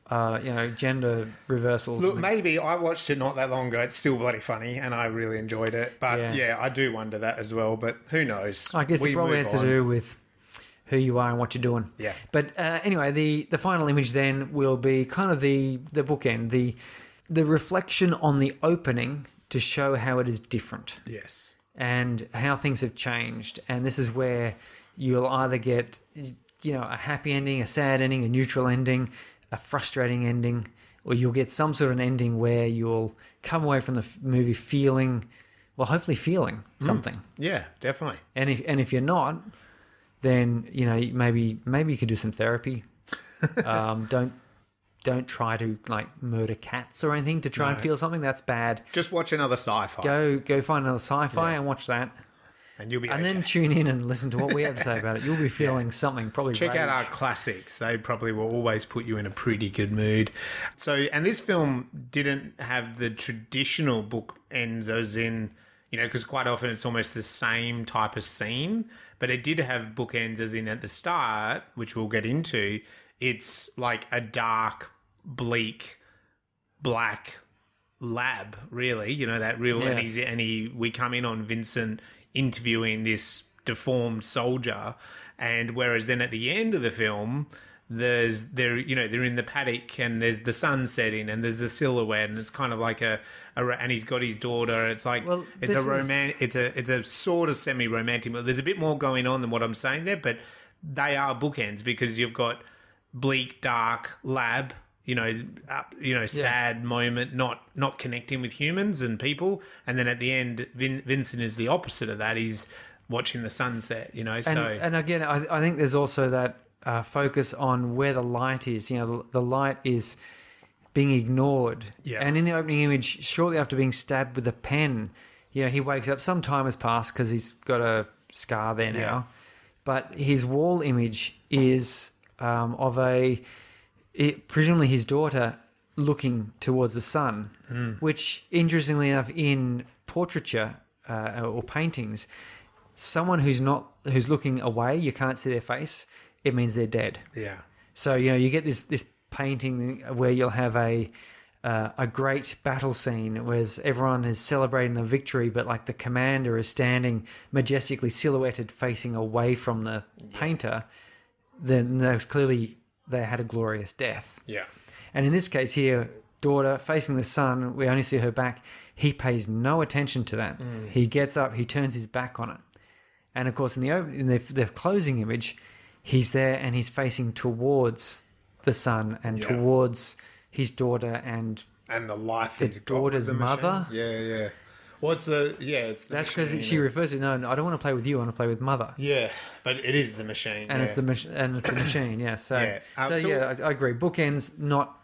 S2: gender reversal.
S3: Look, maybe I watched it not that long ago. It's still bloody funny and I really enjoyed it. But I do wonder that as well. But who knows?
S2: I guess it probably has to do with who you are and what you're doing.
S3: Yeah.
S2: But anyway, the final image then will be kind of the bookend, the reflection on the opening to show how it is different.
S3: Yes.
S2: And how things have changed. And this is where you'll either get, a happy ending, a sad ending, a neutral ending, a frustrating ending, or you'll get some sort of an ending where you'll come away from the movie hopefully feeling something.
S3: Yeah, definitely.
S2: And if you're not, then maybe you could do some therapy. Don't try to murder cats or anything to try and feel something. That's bad.
S3: Just watch another sci-fi.
S2: Go find another sci-fi and watch that.
S3: And you'll be
S2: and then tune in and listen to what we have to say about it. You'll be feeling something. Probably
S3: check out our classics. They probably will always put you in a pretty good mood. So, and this film didn't have the traditional book ends as in, because quite often it's almost the same type of scene, but it did have bookends as in at the start, which we'll get into. It's like a dark, bleak, black lab, really. That real.
S2: Yes.
S3: And we come in on Vincent interviewing this deformed soldier, and whereas then at the end of the film, they're in the paddock and there's the sun setting and there's the silhouette and it's kind of like and he's got his daughter. It's like it's a sort of semi-romantic, but there's a bit more going on than what I'm saying there. But they are bookends because you've got bleak, dark lab, sad moment, not connecting with humans and people, and then at the end, Vincent is the opposite of that. He's watching the sunset,
S2: And again, I think there's also that focus on where the light is. The light is being ignored. Yeah. And in the opening image, shortly after being stabbed with a pen, he wakes up. Some time has passed because he's got a scar there now, but his wall image is of presumably his daughter looking towards the sun, which, interestingly enough, in portraiture or paintings, someone who's looking away, you can't see their face, it means they're dead.
S3: Yeah.
S2: So you get this painting where you'll have a great battle scene where everyone is celebrating the victory, but like the commander is standing majestically silhouetted, facing away from the painter. Then there's clearly they had a glorious death.
S3: Yeah.
S2: And in this case here, daughter facing the sun, we only see her back. He pays no attention to that. He gets up, he turns his back on it. And of course, in the closing image, he's there and he's facing towards the sun and towards his daughter and
S3: the life
S2: his daughter's mother.
S3: Yeah. What's the... Yeah, it's the
S2: That's
S3: machine,
S2: because she refers to, no, I don't want to play with you, I want to play with mother.
S3: Yeah, but it is the machine.
S2: And it's the machine, yeah. So,
S3: Yeah.
S2: I agree. Bookends, not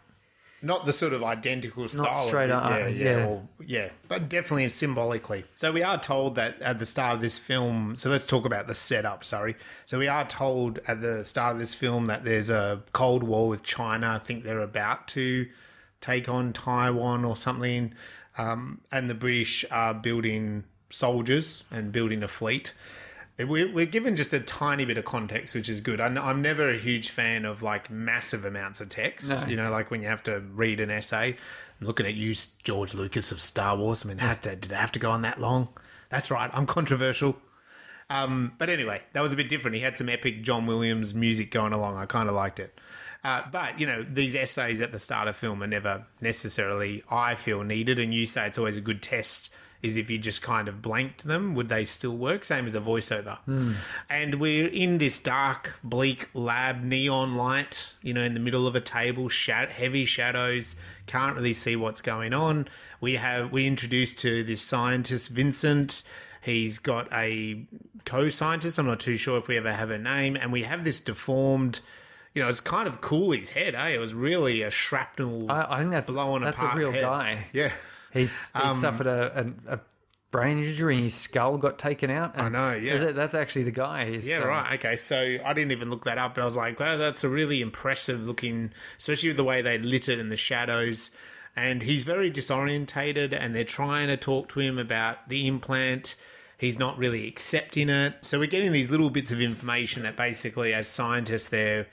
S3: Not the sort of identical style.
S2: straight up,
S3: yeah. But definitely symbolically. So we are told that at the start of this film... So let's talk about the setup, sorry. So we are told at the start of this film that there's a Cold War with China. I think they're about to take on Taiwan or something. And the British are building soldiers and building a fleet. We're given just a tiny bit of context, which is good. I'm never a huge fan of like massive amounts of text.
S2: No.
S3: You know, like when you have to read an essay. I'm looking at you, George Lucas of Star Wars. I mean, did it have to go on that long? That's right. I'm controversial. But anyway, that was a bit different. He had some epic John Williams music going along. I kind of liked it. But, you know, these essays at the start of film are never necessarily, I feel, needed. And you say it's always a good test is if you just kind of blanked them, would they still work? Same as a voiceover. And we're in this dark, bleak lab, neon light, you know, in the middle of a table, heavy shadows, can't really see what's going on. We introduced to this scientist, Vincent. He's got a co-scientist. I'm not too sure if we ever have a name. And we have this deformed... You know, it's kind of cool, his head, eh? It was really a shrapnel
S2: I think that's a real
S3: head.
S2: guy.
S3: Yeah.
S2: He's suffered a brain injury and his skull got taken out.
S3: I know, yeah.
S2: That's actually the guy.
S3: Right. Okay, so I didn't even look that up, but I was like, that's a really impressive looking, especially with the way they lit it in the shadows. And he's very disorientated and they're trying to talk to him about the implant. He's not really accepting it. So we're getting these little bits of information that basically as scientists they've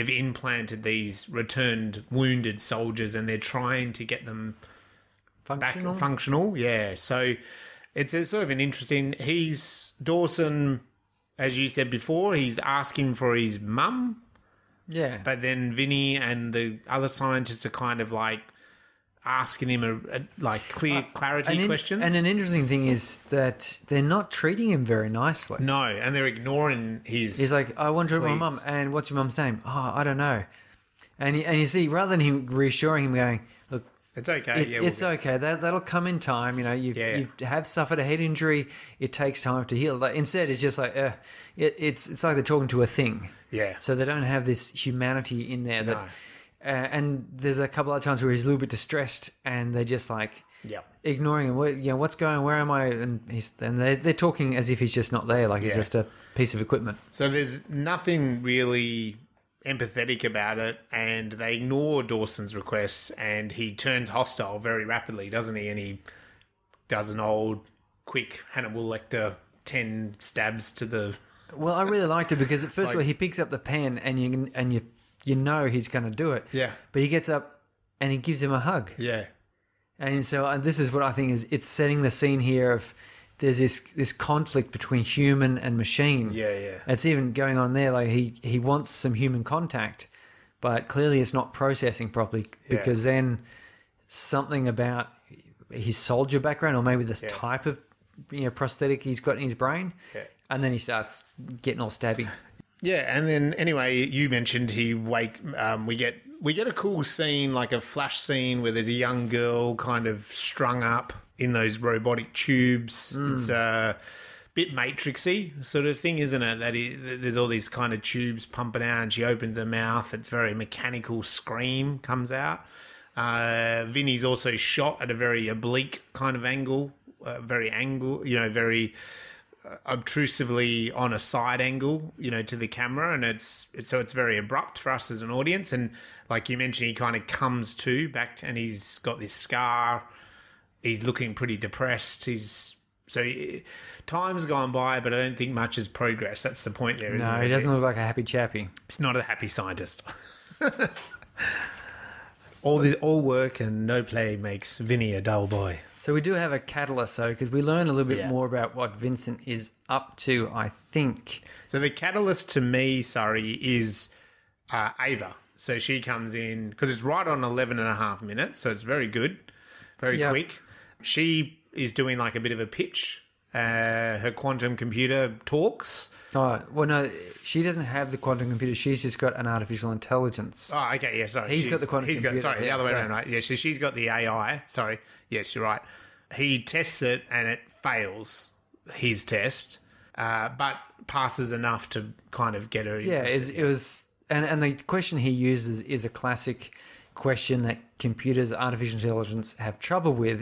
S3: implanted these returned wounded soldiers and they're trying to get them back functional. Yeah. So it's a sort of an interesting... Dawson, as you said before, he's asking for his mum.
S2: Yeah.
S3: But then Vinny and the other scientists are kind of like asking him clarity questions.
S2: And an interesting thing is that they're not treating him very nicely.
S3: No, and they're ignoring his...
S2: He's like, I want to meet my mum. And what's your mum's name? Oh, I don't know. And you see, rather than him reassuring him going, look,
S3: it's okay.
S2: It's okay. That'll come in time. You know, you have suffered a head injury. It takes time to heal. Instead, it's just like it's like they're talking to a thing.
S3: Yeah.
S2: So they don't have this humanity in there. That, and there's a couple of times where he's a little bit distressed, and they're just like ignoring him. What's going on? Where am I? And they're talking as if he's just not there, like he's just a piece of equipment.
S3: So there's nothing really empathetic about it, and they ignore Dawson's requests, and he turns hostile very rapidly, doesn't he? And he does an old quick Hannibal Lecter 10 stabs to the...
S2: Well, I really liked it because first of all, he picks up the pen and you know he's going to do it.
S3: Yeah.
S2: But he gets up and he gives him a hug.
S3: Yeah.
S2: And so this is what I think is it's setting the scene here of there's this conflict between human and machine.
S3: Yeah.
S2: It's even going on there. Like he wants some human contact, but clearly it's not processing properly because then something about his soldier background or maybe this type of prosthetic he's got in his brain, and then he starts getting all stabby.
S3: Yeah, and then anyway, you mentioned we get a cool scene, like a flash scene where there's a young girl kind of strung up in those robotic tubes. It's a bit Matrixy sort of thing, isn't it? There's all these kind of tubes pumping out and she opens her mouth. It's very mechanical scream comes out. Vinny's also shot at a very oblique kind of angle, very obtrusively on a side angle, to the camera, and it's very abrupt for us as an audience. And like you mentioned, he kind of comes to back, and he's got this scar. He's looking pretty depressed. Time's gone by, but I don't think much has progressed. That's the point there, isn't it?
S2: No, he doesn't look like a happy chappy.
S3: It's not a happy scientist. All work and no play makes Vinny a dull boy.
S2: So we do have a catalyst, though, because we learn a little bit more about what Vincent is up to, I think.
S3: So the catalyst to me, Surrey, is Ava. So she comes in, because it's right on 11 and a half minutes, so it's very good, very quick. She is doing like a bit of a pitch. Her quantum computer talks.
S2: Oh, well, no, she doesn't have the quantum computer. She's just got an artificial intelligence.
S3: Oh, okay, yeah, sorry.
S2: He's got the quantum computer.
S3: The other way around, right? Yeah, so she's got the AI. Sorry. Yes, you're right. He tests it and it fails his test, but passes enough to kind of get her interested.
S2: It was, and the question he uses is a classic question that computers, artificial intelligence have trouble with.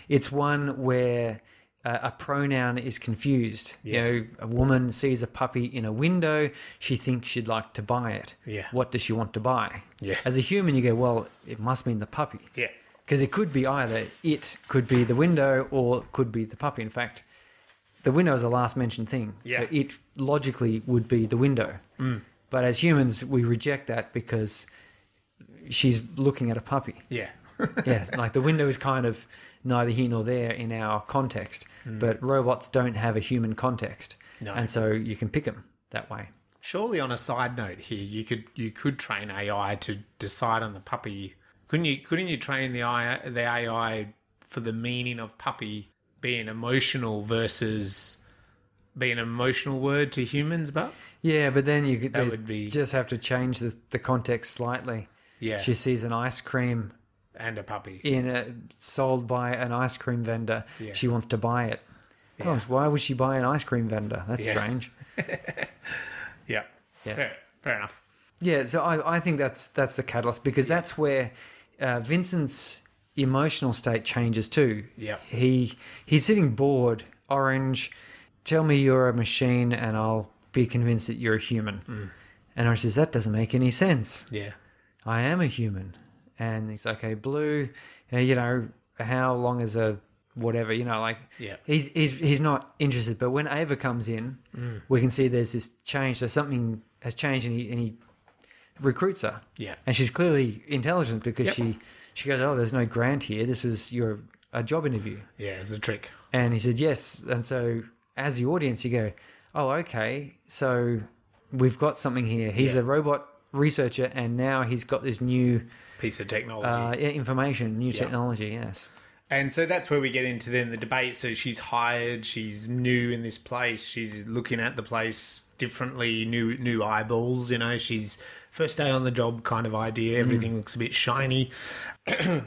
S2: It's one where a pronoun is confused.
S3: Yes.
S2: You know, a woman sees a puppy in a window, she thinks she'd like to buy it.
S3: Yeah.
S2: What does she want to buy?
S3: Yeah.
S2: As a human, you go, well, it must mean the puppy.
S3: Yeah.
S2: Because it could be either it could be the window or it could be the puppy. In fact, the window is the last mentioned thing.
S3: Yeah.
S2: So it logically would be the window. But as humans, we reject that because she's looking at a puppy.
S3: Yeah.
S2: Yes, like the window is kind of neither here nor there in our context. But robots don't have a human context.
S3: No.
S2: And so you can pick them that way.
S3: Surely, on a side note here, you could train AI to decide on the puppy. Couldn't you train the AI for the meaning of puppy being emotional versus being an emotional word to humans? But
S2: Yeah, but then
S3: would be-
S2: just have to change the context slightly.
S3: yeah,
S2: She sees an ice cream
S3: and a puppy.
S2: sold by an ice cream vendor.
S3: Yeah.
S2: She wants to buy it.
S3: Yeah.
S2: Oh, why would she buy an ice cream vendor? That's
S3: Yeah.
S2: strange.
S3: Yeah,
S2: Yeah.
S3: fair enough.
S2: Yeah, so I think that's the catalyst because that's where Vincent's emotional state changes too.
S3: Yeah.
S2: He's sitting bored, orange. Tell me you're a machine, and I'll be convinced that you're a human. And Orange says that doesn't make any sense.
S3: Yeah,
S2: I am a human. And he's okay, blue. You know, how long is a whatever? You know, like
S3: Yeah.
S2: he's not interested. But when Ava comes in, we can see there's this change. So something has changed, and he recruits her.
S3: Yeah.
S2: And she's clearly intelligent because
S3: Yep.
S2: she goes, oh, there's no grant here. This was a job interview.
S3: yeah, it's a trick.
S2: And he said yes. And so as the audience, you go, oh, okay. So we've got something here. He's
S3: Yeah.
S2: a robot researcher, and now he's got this new
S3: Piece of technology.
S2: information, new technology. Yes.
S3: And so that's where we get into then the debate. So she's hired, she's new in this place, she's looking at the place differently, new eyeballs, you know, she's first day on the job kind of idea, everything looks a bit shiny.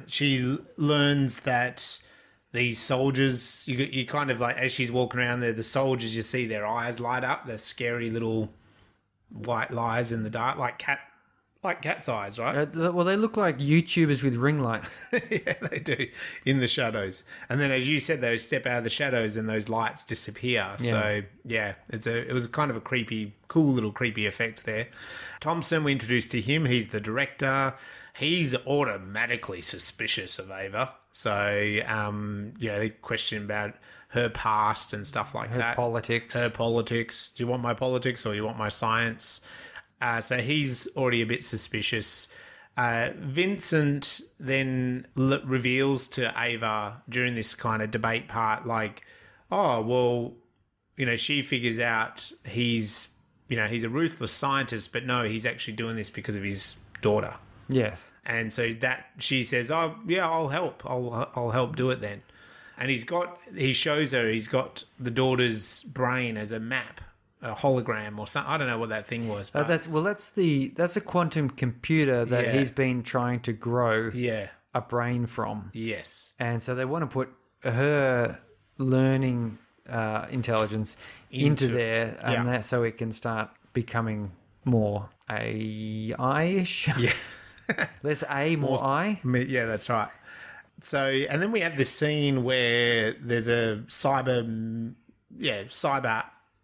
S3: She learns that these soldiers, you kind of like, as she's walking around there, the soldiers, you see their eyes light up, they're scary little white lies in the dark, like cat's eyes, right?
S2: Well, they look like YouTubers with ring lights.
S3: Yeah, they do, in the shadows. And then, as you said, they step out of the shadows and those lights disappear.
S2: Yeah.
S3: So, yeah, it was kind of a cool little creepy effect there. Thompson, we introduced to him. He's the director. He's automatically suspicious of Ava. So, they question about her past and stuff like that.
S2: Politics.
S3: Her politics. Do you want my politics or you want my science? So he's already a bit suspicious. Vincent then reveals to Ava during this kind of debate part, like, oh, well, she figures out he's a ruthless scientist, but no, he's actually doing this because of his daughter.
S2: Yes.
S3: And so that she says, oh, yeah, I'll help. I'll help do it then. And he shows her he's got the daughter's brain as a map, a hologram or something. I don't know what that thing was. But
S2: that's a quantum computer that he's been trying to grow a brain from.
S3: Yes.
S2: And so they want to put her learning intelligence into there, and that so it can start becoming more AI-ish.
S3: Yeah.
S2: Less A, more I.
S3: Yeah, that's right. So, and then we have this scene where there's a cybermetric,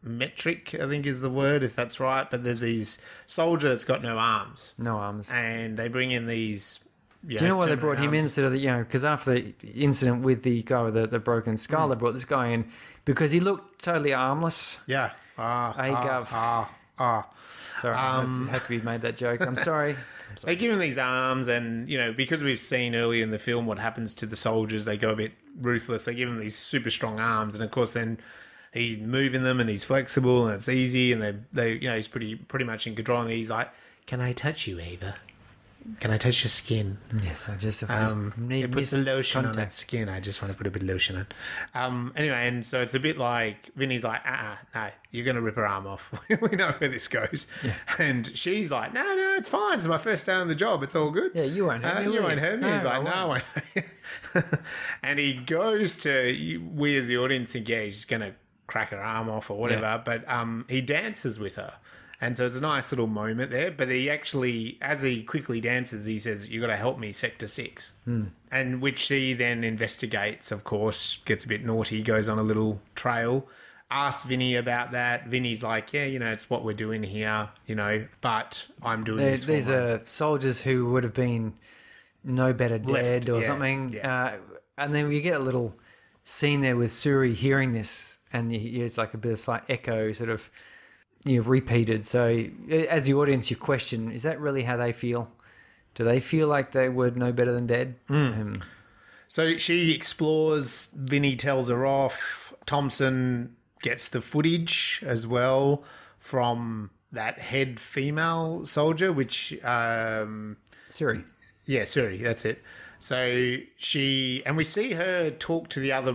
S3: I think is the word, if that's right. But there's these soldier that's got no arms.
S2: No arms.
S3: And they bring in these.
S2: Do you know why they brought him in instead of because after the incident with the guy with the broken skull, they brought this guy in because he looked totally armless.
S3: Yeah.
S2: Sorry, I had to be made that joke. I'm sorry.
S3: They give him these arms, and because we've seen earlier in the film what happens to the soldiers, they go a bit ruthless. They give him these super strong arms, and of course then he's moving them, and he's flexible, and it's easy, and they he's pretty much in control. And he's like, "Can I touch you, Ava? can I touch your skin?
S2: Yes, I just need
S3: It puts the lotion on
S2: contact.
S3: its skin. I just want to put a bit of lotion on. Anyway, and so it's a bit like Vinny's like, no, you're going to rip her arm off. We know where this goes.
S2: Yeah.
S3: And she's like, no, it's fine. It's my first day on the job. It's all good.
S2: Yeah, you won't hurt me.
S3: You won't hurt me.
S2: No,
S3: He's like,
S2: I
S3: no, I
S2: won't."
S3: won't. And he goes to, we as the audience think, yeah, he's just going to crack her arm off or whatever.
S2: Yeah.
S3: But he dances with her. And so it's a nice little moment there. But he actually, as he quickly dances, he says, you got to help me, Sector 6. And which she then investigates, of course, gets a bit naughty, goes on a little trail, asks Vinny about that. Vinny's like, yeah, it's what we're doing here, but I'm doing this for
S2: These are soldiers who would have been no better dead or
S3: yeah,
S2: something.
S3: yeah.
S2: And then we get a little scene there with Surrey hearing this, and it's like a bit of slight echo sort of repeated. So as the audience, you question, is that really how they feel? Do they feel like they were no better than dead?
S3: So she explores, Vinny tells her off, Thompson gets the footage as well from that head female soldier, which...
S2: Surrey.
S3: Yeah, Surrey, that's it. So and we see her talk to the other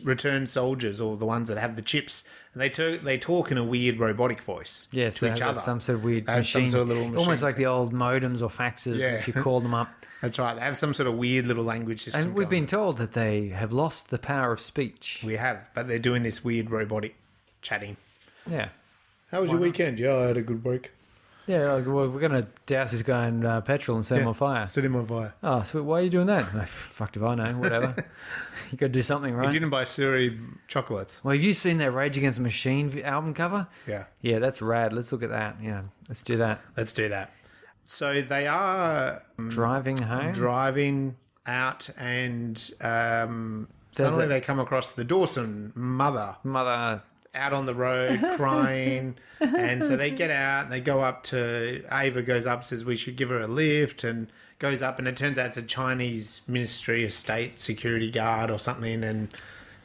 S3: returned soldiers, or the ones that have the chips, and they talk in a weird robotic voice
S2: Yes,
S3: to each other.
S2: some sort of weird
S3: They have some
S2: machine,
S3: sort of little machine
S2: almost like the old modems or faxes.
S3: Yeah.
S2: If you called them up.
S3: That's right. They have some sort of weird little language system.
S2: And we've
S3: going.
S2: been told that they have lost the power of speech.
S3: We have, but they're doing this weird robotic chatting.
S2: Yeah.
S3: How was your weekend? Yeah, I had a good break.
S2: Yeah, like, well, we're going to douse this guy in petrol and set him on fire.
S3: Set him on fire.
S2: Oh, so why are you doing that? Like, fucked if I know, whatever. You got to do something,
S3: He
S2: right?
S3: didn't buy Surrey chocolates.
S2: Well, have you seen that Rage Against the Machine album cover?
S3: Yeah.
S2: Yeah, that's rad. Let's look at that. Yeah, let's do that.
S3: Let's do that. So they are
S2: Driving home?
S3: driving out, and suddenly they come across the Dawson mother
S2: Mother.
S3: out on the road crying. And so they get out and they go up to, Ava goes up, says we should give her a lift, and goes up, and it turns out it's a Chinese Ministry of State security guard or something. And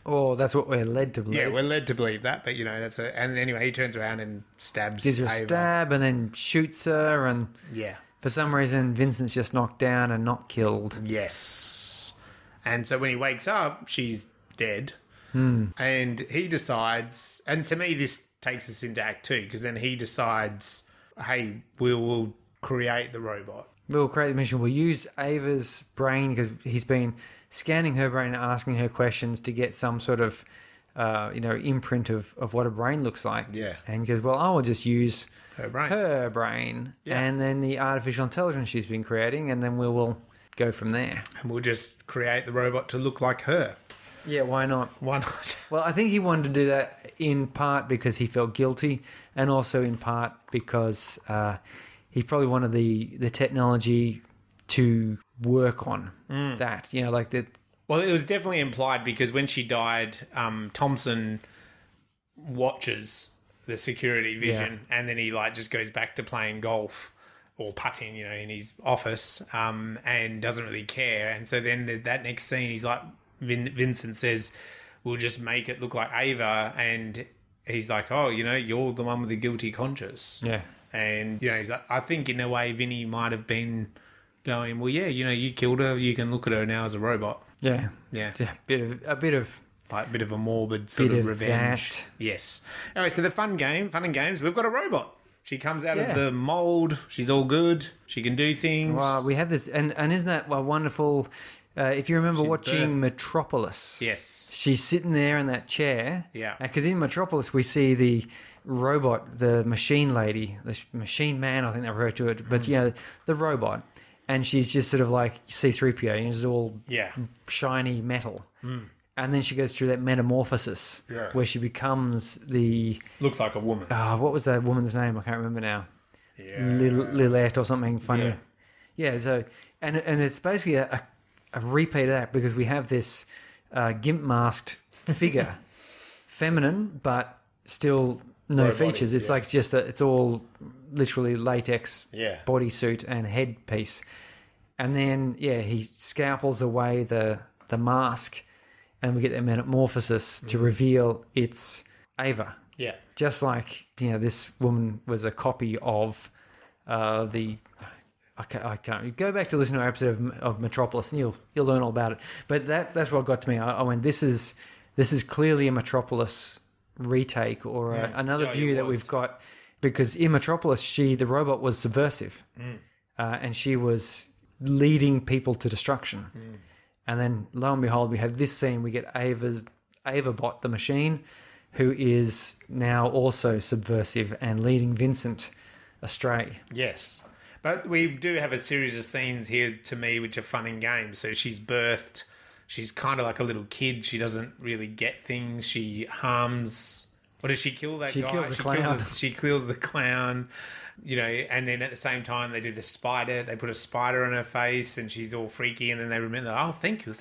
S2: Oh, that's what we're led to believe.
S3: yeah, we're led to believe that, but and anyway, he turns around and stabs
S2: Gives her a
S3: Ava.
S2: stab and then shoots her, and
S3: Yeah.
S2: for some reason Vincent's just knocked down and not killed.
S3: Yes. And so when he wakes up, she's dead. And he decides, and to me this takes us into Act 2, because then he decides, hey, we'll create the robot.
S2: We'll create the mission. We'll use Ava's brain, because he's been scanning her brain and asking her questions to get some sort of imprint of what a brain looks like.
S3: Yeah.
S2: And he goes, well, I will just use
S3: Her brain.
S2: her brain
S3: Yeah.
S2: and then the artificial intelligence she's been creating, and then we will go from there.
S3: And we'll just create the robot to look like her.
S2: Yeah, why not?
S3: Why not?
S2: Well, I think he wanted to do that in part because he felt guilty, and also in part because he probably wanted the technology to work on that. Like that.
S3: Well, it was definitely implied, because when she died, Thompson watches the security vision, and then he just goes back to playing golf or putting, in his office, and doesn't really care. And so then that next scene, he's like, Vincent says, we'll just make it look like Ava, and he's like, oh, you're the one with the guilty conscience.
S2: Yeah.
S3: And, he's like, I think in a way Vinny might have been going, well, yeah, you killed her, you can look at her now as a robot.
S2: Yeah.
S3: Yeah.
S2: A bit of
S3: Like a bit of a morbid sort
S2: Bit
S3: of
S2: of
S3: revenge.
S2: that.
S3: Yes. Anyway, so the fun and games, we've got a robot. She comes out
S2: Yeah.
S3: of the mould. She's all good. She can do things.
S2: Well, we have this, and isn't that wonderful? If you remember
S3: She's
S2: watching
S3: birthed.
S2: Metropolis,
S3: Yes.
S2: she's sitting there in that chair.
S3: Yeah.
S2: Because in Metropolis we see the robot, the machine lady, the machine man, I think they refer to it, but the robot, and she's just sort of like C-3PO, it's all
S3: Yeah.
S2: shiny metal. And then she goes through that metamorphosis where she becomes the
S3: Looks like a woman.
S2: what was that woman's name? I can't remember now.
S3: Yeah.
S2: Lilette or something funny.
S3: Yeah.
S2: So and it's basically a repeat of that, because we have this gimp masked figure, feminine but still no
S3: Robotic,
S2: features. It's like just it's all literally latex bodysuit and headpiece, and then he scalpels away the mask, and we get the metamorphosis to reveal it's Ava.
S3: Yeah.
S2: Just like, this woman was a copy of I I can't. You go back to listen to our episode of Metropolis, and you'll learn all about it. But that's what got to me. I went, this is clearly a Metropolis retake or another view that we've got, because in Metropolis, the robot was subversive, and she was leading people to destruction. And then lo and behold, we have this scene. We get Avabot, the machine, who is now also subversive and leading Vincent astray.
S3: Yes. But we do have a series of scenes here, to me, which are fun and games. So she's birthed. She's kind of like a little kid. She doesn't really get things. She harms... What does she kill that guy?
S2: She kills the clown.
S3: She kills the clown. You know, and then at the same time they do the spider. They put a spider on her face, and she's all freaky. And then they remember, oh, thank you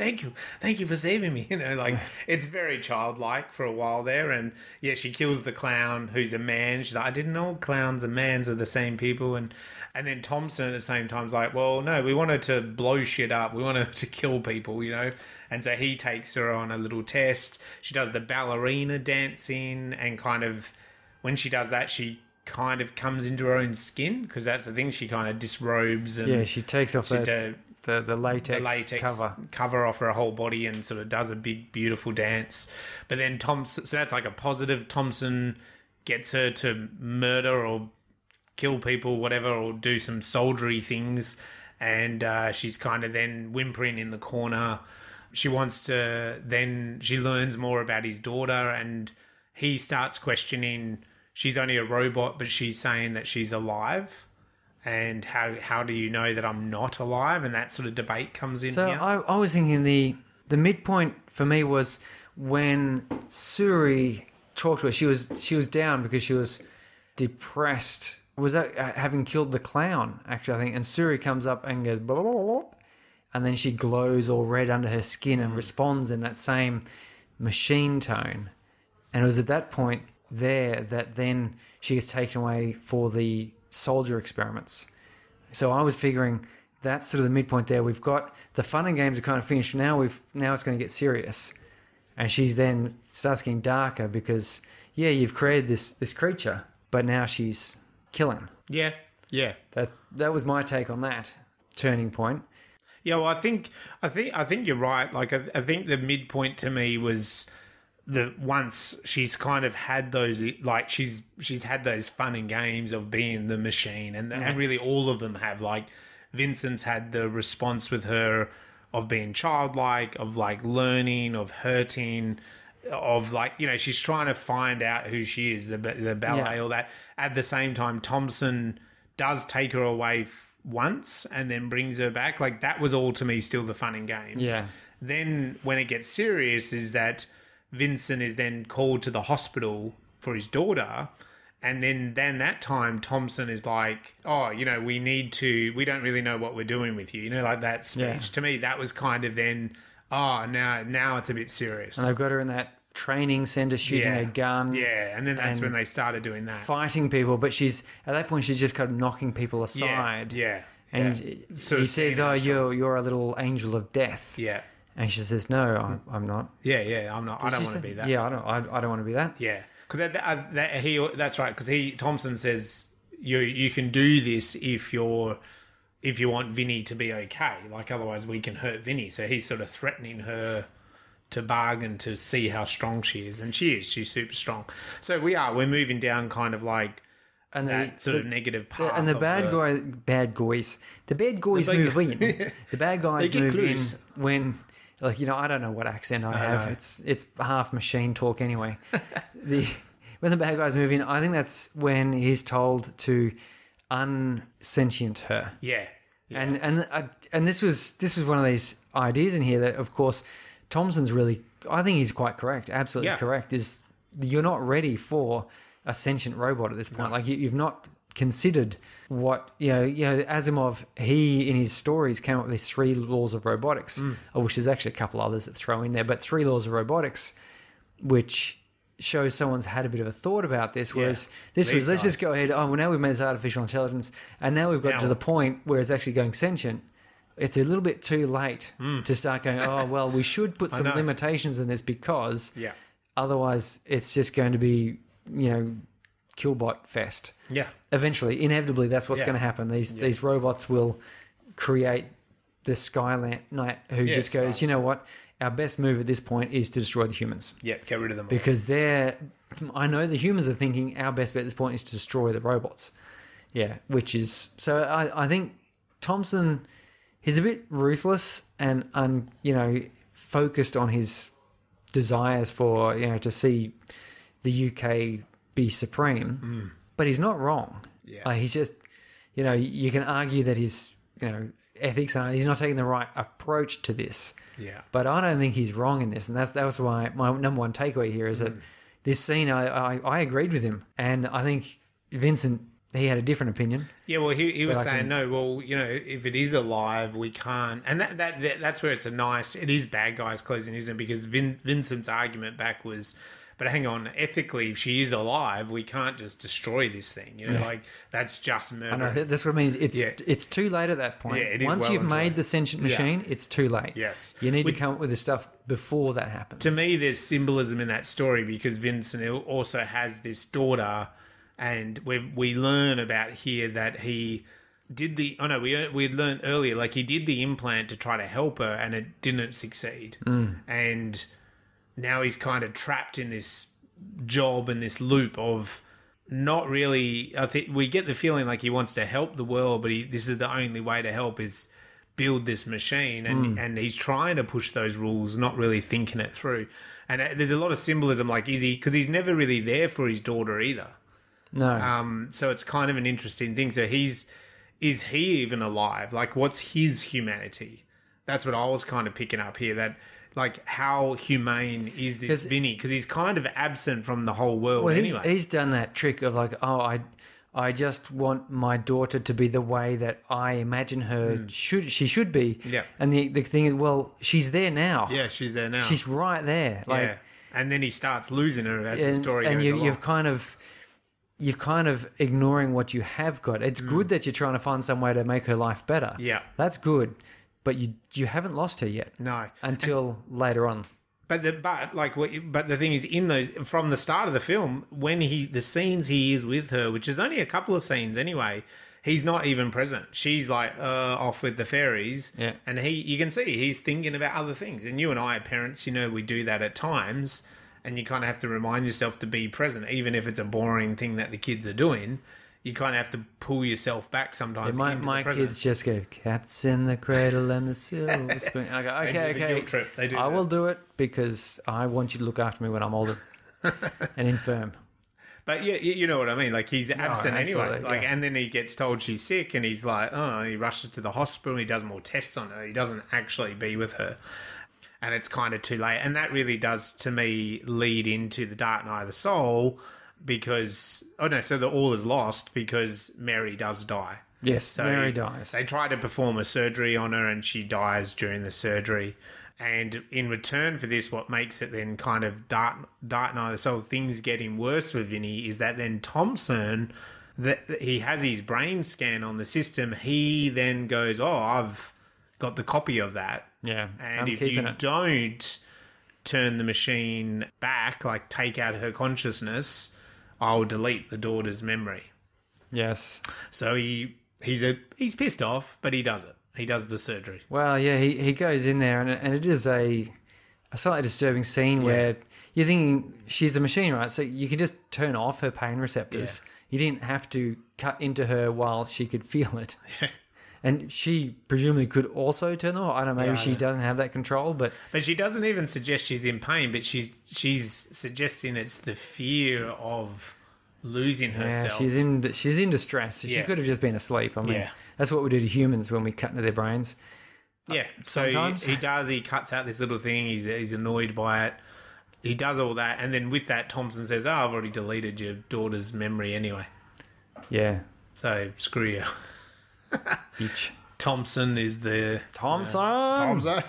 S3: for saving me. You know, like it's very childlike for a while there. And yeah, she kills the clown, who's a man. She's like, I didn't know clowns and mans were the same people. And then Thompson at the same time is like, well, no, we wanted to blow shit up. We wanted to kill people, you know. And so he takes her on a little test. She does the ballerina dancing, and kind of when she does that, she kind of comes into her own skin, because that's the thing. She kind of disrobes and
S2: she takes off the latex
S3: cover off her whole body and sort of does a big beautiful dance. But then Thompson, so that's like a positive. Thompson gets her to murder or kill people, whatever, or do some soldiery things, and she's kind of then whimpering in the corner. She wants to, then she learns more about his daughter, and he starts questioning. She's only a robot, but she's saying that she's alive. And how do you know that I'm not alive? And that sort of debate comes in here.
S2: I was thinking the midpoint for me was when Surrey talked to her. She was down because she was depressed. Was that having killed the clown, actually, I think. And Surrey comes up and goes, blah, blah, blah, blah, and then she glows all red under her skin and responds in that same machine tone. And it was at that point there that then she gets taken away for the soldier experiments. So I was figuring that's sort of the midpoint there. We've got the fun and games are kind of finished. Now it's going to get serious. And she's then starts getting darker because, you've created this creature, but now she's killing.
S3: Yeah.
S2: That was my take on that turning point.
S3: Yeah, well, I think you're right. Like, I think the midpoint to me was once she's kind of had those, like she's had those fun and games of being the machine, and really all of them have. Like, Vincent's had the response with her of being childlike, of like learning, of hurting, of like, you know, she's trying to find out who she is, the ballet, all that. At the same time, Thompson does take her away once and then brings her back. Like, that was all to me still the fun and games. Yeah. Then when it gets serious is that Vincent is then called to the hospital for his daughter, and then that time Thompson is like, oh, you know, we don't really know what we're doing with you, you know, like that speech. Yeah. To me, that was kind of then, now it's a bit serious. And
S2: they've got her in that training centre shooting a gun.
S3: Yeah, and then that's when they started doing that.
S2: Fighting people, but at that point she's just kind of knocking people aside.
S3: Yeah.
S2: And he says, oh, you're a little angel of death.
S3: Yeah.
S2: And she says, no, I'm not.
S3: Yeah, I'm not. I don't want to be that.
S2: Yeah, I don't want to be that.
S3: Yeah. Because that's right, because Thompson says you can do this if you want Vinny to be okay. Like, otherwise we can hurt Vinny. So he's sort of threatening her to bargain to see how strong she is. And she is. She's super strong. So we're moving down kind of like that sort of negative path.
S2: And the bad guys move in. The bad guys move in when... Like, you know, I don't know what accent I have. It's half machine talk anyway. When the bad guys move in, I think that's when he's told to unsentient her.
S3: Yeah.
S2: And this was one of these ideas in here that, of course, Thompson's really, I think he's quite correct, absolutely correct, is you're not ready for a sentient robot at this point. No. Like, you've not considered what, you know, Asimov, he in his stories came up with these 3 laws of robotics, of which there's actually a couple others that throw in there, but 3 laws of robotics, which shows someone's had a bit of a thought about this, whereas let's just go ahead, well, now we've made this artificial intelligence, and now we've got to the point where it's actually going sentient. It's a little bit too late to start going, oh, well, we should put some limitations in this because otherwise it's just going to be, you know, killbot fest.
S3: Yeah.
S2: Eventually, inevitably, that's what's
S3: Yeah.
S2: going to happen. These robots will create the Skynet who just goes,
S3: right.
S2: you know what? Our best move at this point is to destroy the humans.
S3: Yeah, get rid of them all.
S2: Because I know the humans are thinking our best bet at this point is to destroy the robots. Yeah, which is... So I think Thompson, he's a bit ruthless and, focused on his desires for, to see the UK be supreme. But he's not wrong.
S3: Yeah.
S2: He's just, you can argue that his, ethics are... He's not taking the right approach to this.
S3: Yeah.
S2: But I don't think he's wrong in this, and that was why my number one takeaway here is that this scene, I agreed with him, and I think Vincent, he had a different opinion.
S3: Yeah, well, he was saying, if it is alive, we can't, and that's where it is bad guys closing, isn't it? Because Vincent's argument back was, but hang on, ethically, if she is alive, we can't just destroy this thing. Like that's just murder.
S2: I know, that's what I mean. It's too late at that point.
S3: Yeah, it is
S2: Once
S3: well
S2: you've
S3: and
S2: made
S3: truly.
S2: the sentient machine, it's too late.
S3: Yes.
S2: You need to come up with the stuff before that happens.
S3: To me, there's symbolism in that story because Vincent also has this daughter, and we learn about here that he did we had learned earlier, like he did the implant to try to help her and it didn't succeed. And now he's kind of trapped in this job and this loop of not really... I think we get the feeling like he wants to help the world, but this is the only way to help is build this machine, and he's trying to push those rules, not really thinking it through. And there's a lot of symbolism, like because he's never really there for his daughter either.
S2: No.
S3: So it's kind of an interesting thing. So is he even alive? Like, what's his humanity? That's what I was kind of picking up here, that like how humane is this Vinny? Because he's kind of absent from the whole world anyway.
S2: He's done that trick of like, I just want my daughter to be the way that I imagine her she should be.
S3: Yeah.
S2: And the thing is, well, she's there now.
S3: Yeah, she's there now.
S2: She's right there. Like,
S3: yeah. And then he starts losing her as the story goes along.
S2: You're kind of ignoring what you have got. It's good that you're trying to find some way to make her life better.
S3: Yeah.
S2: That's good. But you haven't lost her yet.
S3: No.
S2: Until later on.
S3: But the thing is, in those from the start of the film, when the scenes he is with her, which is only a couple of scenes anyway, he's not even present. She's like off with the fairies,
S2: yeah.
S3: And you can see he's thinking about other things. And you and I, are parents, we do that at times, and you kind of have to remind yourself to be present, even if it's a boring thing that the kids are doing. You kind of have to pull yourself back sometimes.
S2: Yeah, my kids just go, cats in the cradle and the silver spoon. I go, okay.
S3: The guilt trip. They do
S2: I
S3: that.
S2: will do it because I want you to look after me when I'm older and infirm.
S3: But yeah, you know what I mean. Like he's absent anyway. Like,
S2: yeah.
S3: And then he gets told she's sick, and he's like, he rushes to the hospital. He does more tests on her. He doesn't actually be with her, and it's kind of too late. And that really does, to me, lead into the Dark Night of the Soul. Because so the all is lost because Mary does die.
S2: Yes,
S3: so
S2: Mary dies.
S3: They try to perform a surgery on her, and she dies during the surgery. And in return for this, what makes it then kind of Dark Night of the Soul, things getting worse for Vinny, is that then Thompson, that he has his brain scan on the system. He then goes, I've got the copy of that.
S2: Yeah,
S3: and if you don't turn the machine back, like take out her consciousness, I'll delete the daughter's memory.
S2: Yes.
S3: So he's pissed off, but he does it. He does the surgery.
S2: Well, yeah, he goes in there, and it is a slightly disturbing scene where you're thinking she's a machine, right? So you can just turn off her pain receptors. Yeah. You didn't have to cut into her while she could feel it.
S3: Yeah.
S2: And she presumably could also turn them off. I don't know, maybe she doesn't have that control, but
S3: she doesn't even suggest she's in pain, but she's suggesting it's the fear of losing herself.
S2: She's in distress. She could have just been asleep. I mean, that's what we do to humans when we cut into their brains.
S3: Yeah, so he cuts out this little thing. He's annoyed by it. He does all that, and then with that, Thompson says, I've already deleted your daughter's memory anyway.
S2: Yeah.
S3: So screw you.
S2: Each.
S3: Thompson is the...
S2: Thompson!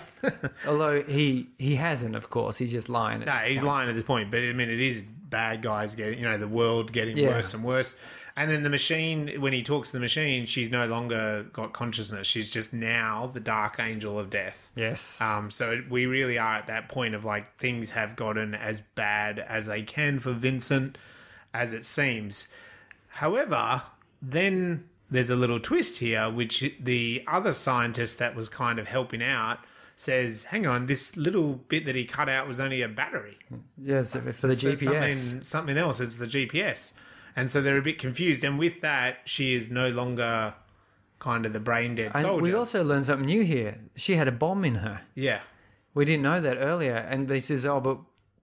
S2: Although he hasn't, of course. He's just lying.
S3: He's lying at this point. But, I mean, it is bad guys getting... the world getting worse and worse. And then the machine, when he talks to the machine, she's no longer got consciousness. She's just now the dark angel of death.
S2: Yes.
S3: So we really are at that point of, like, things have gotten as bad as they can for Vincent. as it seems. However, then there's a little twist here, which the other scientist that was kind of helping out says, hang on, this little bit that he cut out was only a battery.
S2: Yes, for the GPS.
S3: Something else, it's the GPS. And so they're a bit confused. And with that, she is no longer kind of the brain-dead soldier.
S2: And we also learned something new here. She had a bomb in her.
S3: Yeah.
S2: We didn't know that earlier. And he says, oh, but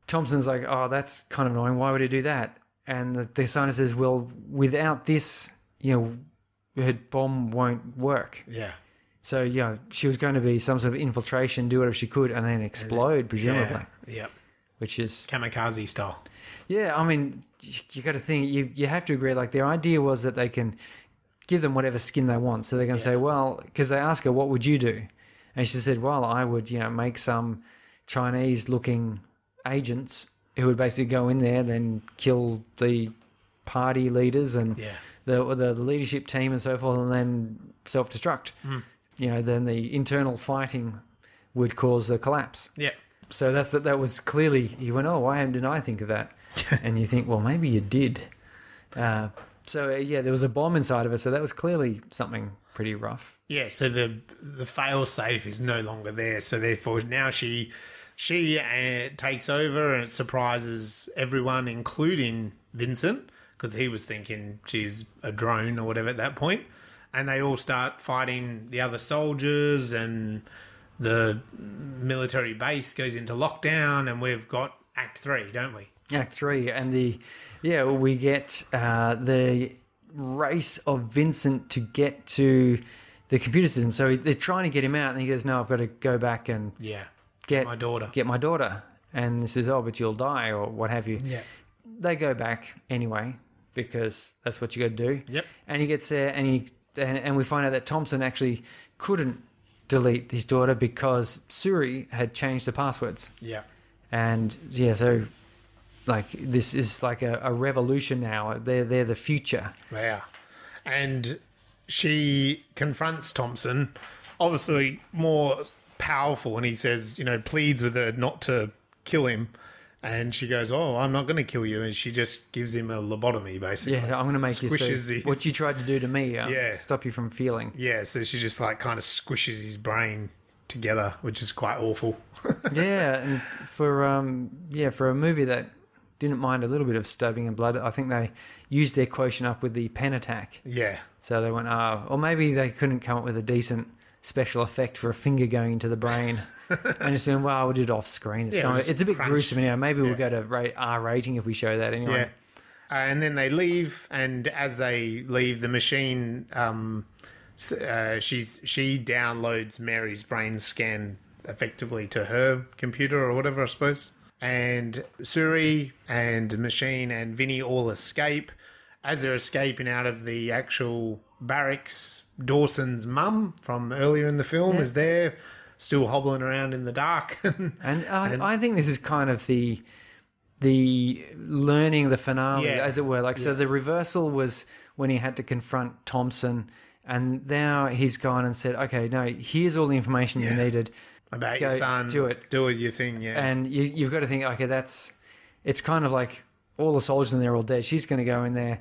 S2: Thompson's like, oh, that's kind of annoying. Why would he do that? And the scientist says, well, without this, her bomb won't work.
S3: Yeah.
S2: So, she was going to be some sort of infiltration, do whatever she could, and then explode, presumably.
S3: Yeah.
S2: Which is...
S3: kamikaze style.
S2: Yeah, I mean, you got to think, you have to agree, like, their idea was that they can give them whatever skin they want. So they're going to say, well, because they ask her, what would you do? And she said, well, I would, make some Chinese-looking agents who would basically go in there, then kill the party leaders and the leadership team and so forth, and then self-destruct. Then the internal fighting would cause the collapse.
S3: Yeah.
S2: So that was clearly, you went, oh, why didn't I think of that? And you think, well, maybe you did. There was a bomb inside of her, so that was clearly something pretty rough.
S3: Yeah, so the fail-safe is no longer there, so therefore now she takes over and surprises everyone, including Vincent, because he was thinking she's a drone or whatever at that point. And they all start fighting the other soldiers, and the military base goes into lockdown, and we've got Act 3, don't we?
S2: Act 3, and we get the race of Vincent to get to the computer system. So they're trying to get him out, and he goes, no, I've got to go back and get my daughter. And he says, oh, but you'll die, or what have you.
S3: Yeah.
S2: They go back anyway, because that's what you got to do.
S3: Yep.
S2: And he gets there, and we find out that Thompson actually couldn't delete his daughter because Surrey had changed the passwords.
S3: Yeah.
S2: And so like this is like a revolution now. They're the future.
S3: Yeah. And she confronts Thompson, obviously more powerful, and he says, pleads with her not to kill him. And she goes, oh, I'm not going to kill you. And she just gives him a lobotomy, basically.
S2: Yeah, I'm going to make you see what you tried to do to me. Stop you from feeling.
S3: Yeah, so she just like kind of squishes his brain together, which is quite awful.
S2: Yeah, and for a movie that didn't mind a little bit of stabbing and blood, I think they used their quotient up with the pen attack.
S3: Yeah.
S2: So they went, or maybe they couldn't come up with a decent special effect for a finger going into the brain. And just went, well, we'll do it off screen. It's a bit gruesome anyhow. Maybe we'll go to R rating if we show that anyway.
S3: Yeah. And then they leave, and as they leave, the machine, she downloads Mary's brain scan effectively to her computer or whatever, I suppose. And Surrey and Machine and Vinny all escape. As they're escaping out of the actual barracks, Dawson's mum from earlier in the film is there, still hobbling around in the dark.
S2: and I think this is kind of the learning, the finale, as it were. So the reversal was when he had to confront Thompson, and now he's gone and said, okay, no, here's all the information you needed.
S3: About your son. Do your thing,
S2: And you've got to think, okay, it's kind of like all the soldiers in there are all dead. She's going to go in there,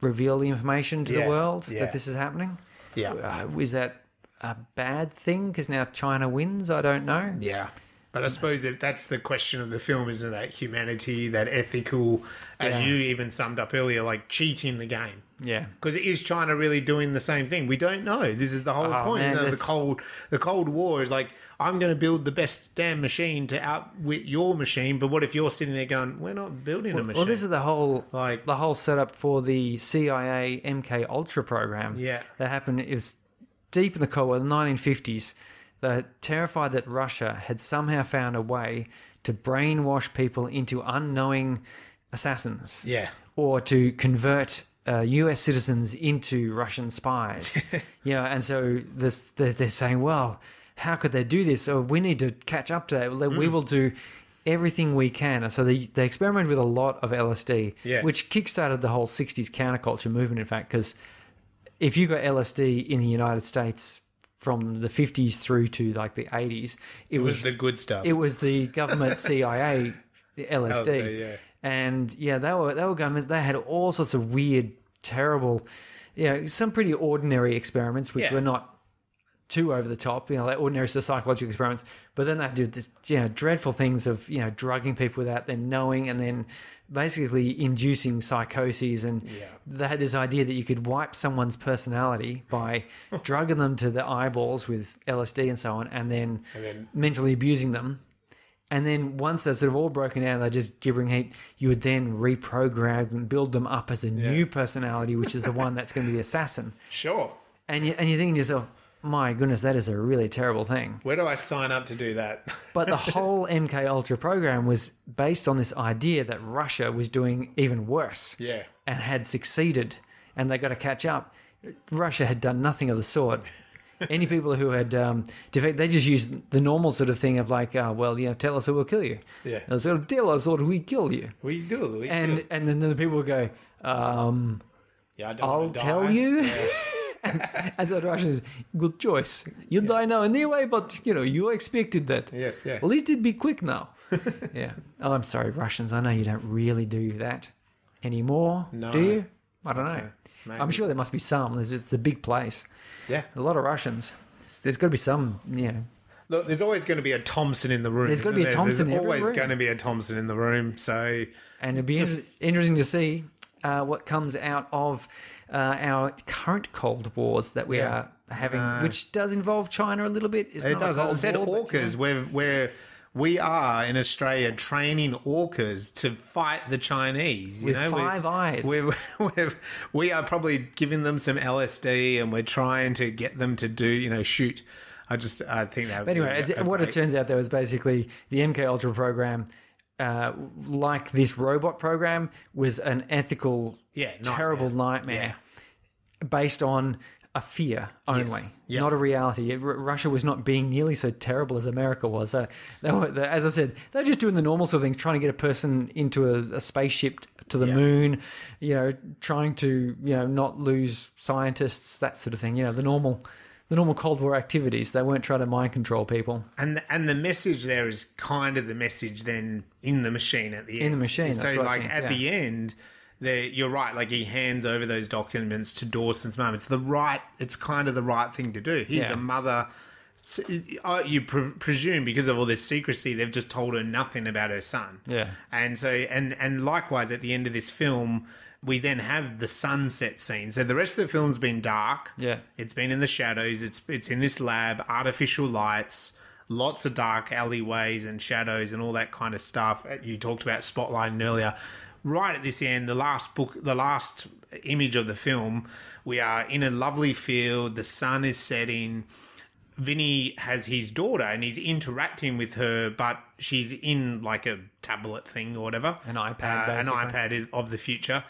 S2: reveal the information to the world that this is happening.
S3: Yeah.
S2: Is that a bad thing because now China wins? I don't know.
S3: Yeah. But I suppose that's the question of the film, isn't it? That humanity, that ethical, as you even summed up earlier, like cheating the game.
S2: Yeah.
S3: Because is China really doing the same thing? We don't know. This is the whole point.
S2: Man,
S3: the Cold War is like, I'm going to build the best damn machine to outwit your machine, but what if you're sitting there going, we're not building a machine?
S2: Well, this is the whole setup for the CIA MK Ultra program.
S3: Yeah.
S2: That happened. It was deep in the Cold War, the 1950s. They're terrified that Russia had somehow found a way to brainwash people into unknowing assassins.
S3: Yeah.
S2: Or to convert US citizens into Russian spies. And so they're saying, well, how could they do this? So we need to catch up to that. We will do everything we can. And so they experimented with a lot of LSD, which kickstarted the whole 60s counterculture movement, in fact, because if you got LSD in the United States from the 50s through to like the 80s, it was
S3: the good stuff.
S2: It was the government CIA LSD. And yeah, they were going. They had all sorts of weird, terrible, some pretty ordinary experiments, which were not too over the top, like ordinary psychological experiments. But then they do this, dreadful things of, drugging people without them knowing, and then basically inducing psychoses. And they had this idea that you could wipe someone's personality by drugging them to the eyeballs with LSD and so on, and then mentally abusing them. And then once they're sort of all broken down, they're just gibbering heap, you would then reprogram and build them up as a new personality, which is the one that's going to be the assassin.
S3: Sure.
S2: And you're thinking to yourself, my goodness, that is a really terrible thing.
S3: Where do I sign up to do that?
S2: But the whole MK Ultra program was based on this idea that Russia was doing even worse.
S3: Yeah.
S2: And had succeeded, and they got to catch up. Russia had done nothing of the sort. Any people who had defeated, they just used the normal sort of thing of like, tell us or we'll kill you.
S3: Yeah.
S2: They'll sort of tell us or we kill you.
S3: We do.
S2: And then the people would go, I'll tell you.
S3: Yeah.
S2: And so the Russians, good choice. You die now anyway, but you expected that.
S3: Yes, yeah.
S2: At least it'd be quick now. Yeah. Oh, I'm sorry, Russians. I know you don't really do that anymore.
S3: No.
S2: Do you? I don't know.
S3: Maybe.
S2: I'm sure there must be some. It's a big place.
S3: Yeah.
S2: A lot of Russians. There's got to be some,
S3: Look, there's always going to be a Thompson in the room.
S2: There's got to be a Thompson in every room.
S3: There's always going to be a Thompson in the room. So,
S2: and it'd be interesting to see what comes out of our current Cold Wars that we are having, which does involve China a little bit. It
S3: does. As I said, orcas, where we are in Australia training orcas to fight the Chinese.
S2: With 5 eyes.
S3: We are probably giving them some LSD, and we're trying to get them to do, shoot. I think that.
S2: But anyway, it turns out there was basically the MK Ultra program. Like this robot program was an ethical, terrible nightmare based on a fear only, not a reality. Russia was not being nearly so terrible as America was. As I said, they're just doing the normal sort of things, trying to get a person into a spaceship to the moon, trying to, not lose scientists, that sort of thing, the normal Cold War activities. They weren't trying to mind control people.
S3: And the message there is kind of the message then in the machine at the end.
S2: In the machine.
S3: So at the end, you're right. Like he hands over those documents to Dawson's mum. It's kind of the right thing to do. He's a mother. So you presume because of all this secrecy, they've just told her nothing about her son.
S2: Yeah.
S3: And so and likewise at the end of this film, we then have the sunset scene. So the rest of the film's been dark.
S2: Yeah.
S3: It's been in the shadows. It's in this lab, artificial lights, lots of dark alleyways and shadows and all that kind of stuff. You talked about spotlighting earlier. Right at this end, the last image of the film, we are in a lovely field. The sun is setting. Vinny has his daughter and he's interacting with her, but she's in like a tablet thing or whatever.
S2: An iPad, basically.
S3: An iPad of the future.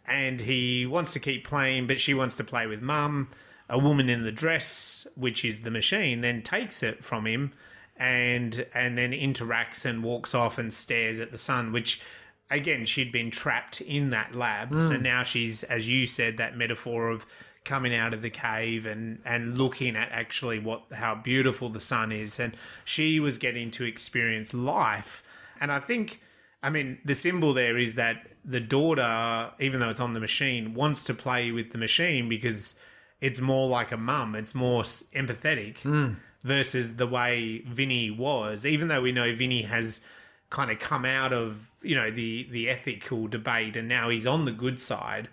S3: And he wants to keep playing, but she wants to play with mum. A woman in the dress, which is the machine, then takes it from him and then interacts and walks off and stares at the sun, which, again, she'd been trapped in that lab. So now she's, as you said, that metaphor of coming out of the cave and looking at actually how beautiful the sun is. And she was getting to experience life. And I think, the symbol there is that the daughter, even though it's on the machine, wants to play with the machine because it's more like a mum. It's more empathetic versus the way Vinny was. Even though we know Vinny has kind of come out of, the ethical debate and now he's on the good side.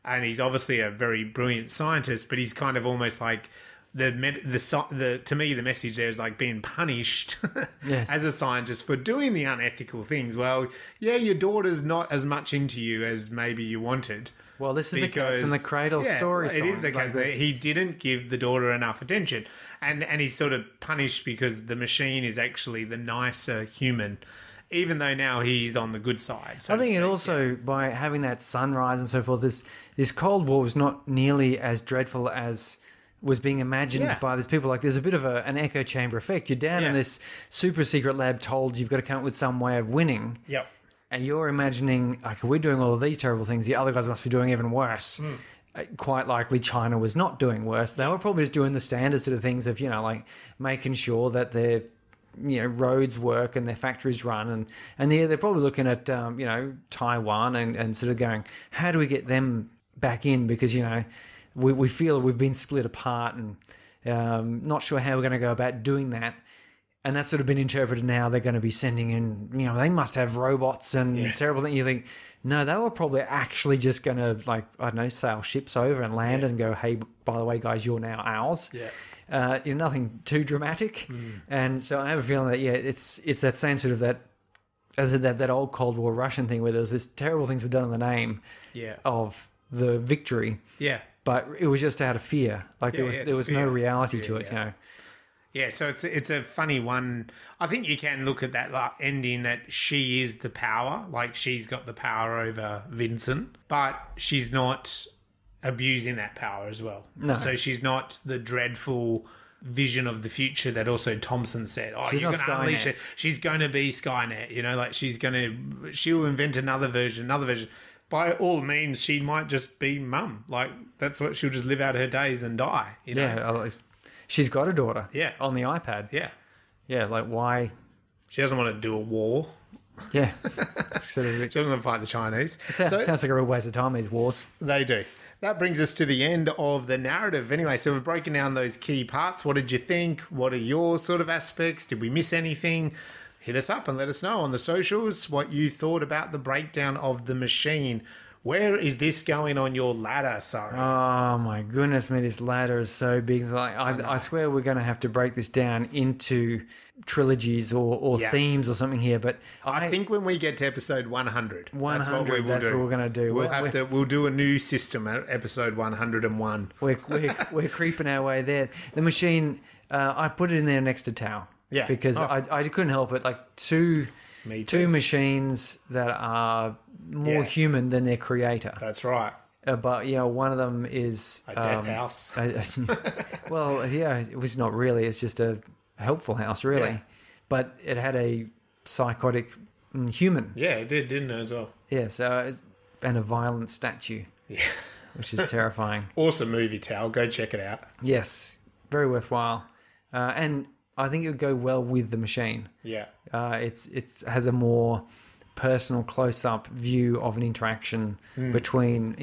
S3: And he's obviously a very brilliant scientist, but he's kind of almost like to me, the message there is like being punished as a scientist for doing the unethical things. Well, your daughter's not as much into you as maybe you wanted.
S2: Well, this is the Cats in the Cradle story.
S3: It is the case. He didn't give the daughter enough attention. And he's sort of punished because the machine is actually the nicer human, even though now he's on the good side.
S2: I think it also, by having that sunrise and so forth, this Cold War was not nearly as dreadful as was being imagined by these people. Like, there's a bit of an echo chamber effect. You're down in this super secret lab told you've got to come up with some way of winning.
S3: Yep.
S2: And you're imagining, like, we're doing all of these terrible things. The other guys must be doing even worse. Quite likely China was not doing worse. They were probably just doing the standard sort of things of, like making sure that they're roads work and their factories run, and they're probably looking at Taiwan and sort of going, how do we get them back in, because we feel we've been split apart, and not sure how we're going to go about doing that. And that's sort of been interpreted now. They're going to be sending in, they must have robots and terrible things. You think, no, they were probably actually just going to, sail ships over and land and go, hey, by the way, guys, you're now ours. Yeah. Nothing too dramatic. And so I have a feeling that, it's that same sort of that old Cold War Russian thing where there's this terrible things were done in the name of the victory. Yeah. But it was just out of fear. There was no reality to it,
S3: Yeah, so it's a funny one. I think you can look at that ending that she is the power, like she's got the power over Vincent, but she's not abusing that power as well. No. So she's not the dreadful vision of the future that also Thompson said, you're going to unleash it. She's going to be Skynet, she'll invent another version. By all means, she might just be mum. That's what she'll just live out her days and die.
S2: Yeah, she's got a daughter.
S3: Yeah.
S2: On the iPad.
S3: Yeah.
S2: Yeah, why?
S3: She doesn't want to do a war.
S2: Yeah.
S3: She doesn't want to fight the Chinese.
S2: Sounds like a real waste of time, these wars.
S3: They do. That brings us to the end of the narrative. Anyway, so we've broken down those key parts. What did you think? What are your sort of aspects? Did we miss anything? Hit us up and let us know on the socials what you thought about the breakdown of The Machine. Where is this going on your ladder, Surrey?
S2: Oh, my goodness me, this ladder is so big. It's I swear we're going to have to break this down into trilogies or themes or something here. But
S3: I think when we get to episode 100, that's what we will
S2: that's
S3: do.
S2: What we're going to do.
S3: We'll do a new system at episode 101.
S2: We're creeping our way there. The Machine, I put it in there next to Tau. Yeah. Because I couldn't help it. Two machines that are more human than their creator.
S3: That's right.
S2: But one of them is
S3: a death house.
S2: Well, it was not really. It's just a helpful house, really. Yeah. But it had a psychotic human.
S3: Yeah, it did, didn't it, as well?
S2: Yeah. So, and a violent statue. Yeah. Which is terrifying.
S3: Awesome movie, Tal. Go check it out.
S2: Yes, very worthwhile, and I think it would go well with The Machine. Yeah. It has a more personal, close-up view of an interaction between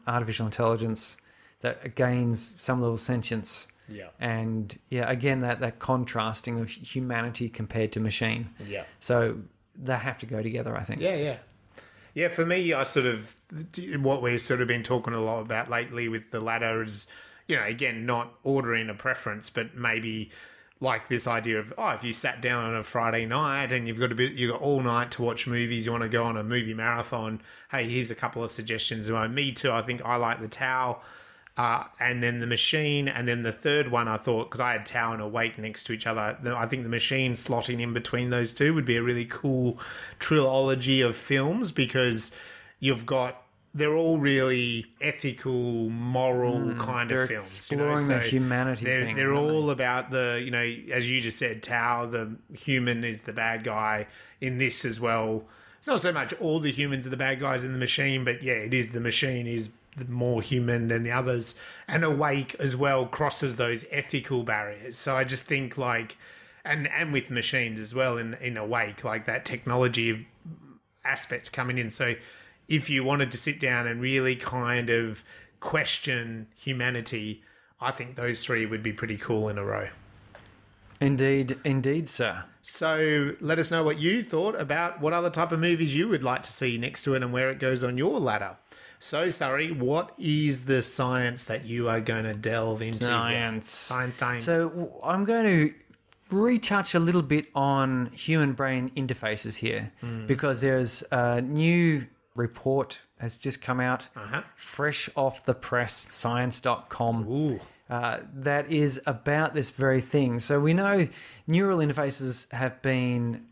S2: artificial intelligence that gains some level of sentience. Yeah. And again, that contrasting of humanity compared to machine. Yeah. So they have to go together, I think. Yeah. Yeah, for me, what we've sort of been talking a lot about lately with the ladder is, again, not ordering a preference, but maybe like this idea of, if you sat down on a Friday night and you've got all night to watch movies, you want to go on a movie marathon, hey, here's a couple of suggestions. Me too, I think I like the Tau, and then The Machine, and then the third one I thought, because I had Tau and Awake next to each other, I think The Machine slotting in between those two would be a really cool trilogy of films, because they're all really ethical, moral kind of films. Exploring the humanity thing.
S3: They're all about the, as you just said, Tau, the human is the bad guy in this as well. It's not so much all the humans are the bad guys in The Machine, but it is The Machine is more human than the others. And Awake as well crosses those ethical barriers. So I just think and with machines as well in Awake, that technology aspects coming in. So if you wanted to sit down and really kind of question humanity, I think those three would be pretty cool in a row.
S2: Indeed, sir.
S3: So let us know what you thought about what other type of movies you would like to see next to it and where it goes on your ladder. So, Surrey, what is the science that you are going to delve into?
S2: Science time.
S3: So
S2: I'm going to retouch a little bit on human brain interfaces here because there's a new report has just come out, fresh off the press, science.com. That is about this very thing. So we know neural interfaces have been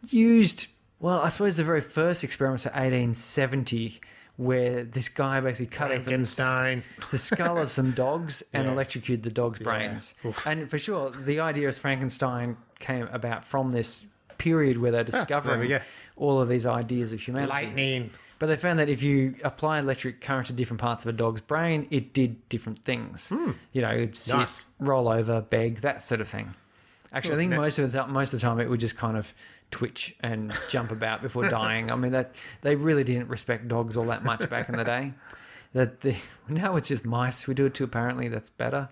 S2: used, well, I suppose the very first experiments are 1870, where this guy basically cut open the skull of some dogs and electrocuted the dogs' brains. And for sure, the idea of Frankenstein came about from this period where they're discovering all of these ideas of humanity.
S3: Lightning.
S2: But they found that if you apply electric current to different parts of a dog's brain, it did different things. It'd sit, roll over, beg, that sort of thing. Actually, I think most of the time it would just kind of twitch and jump about before dying. I mean, that they really didn't respect dogs all that much back in the day. Now it's just mice we do it to. Apparently, that's better,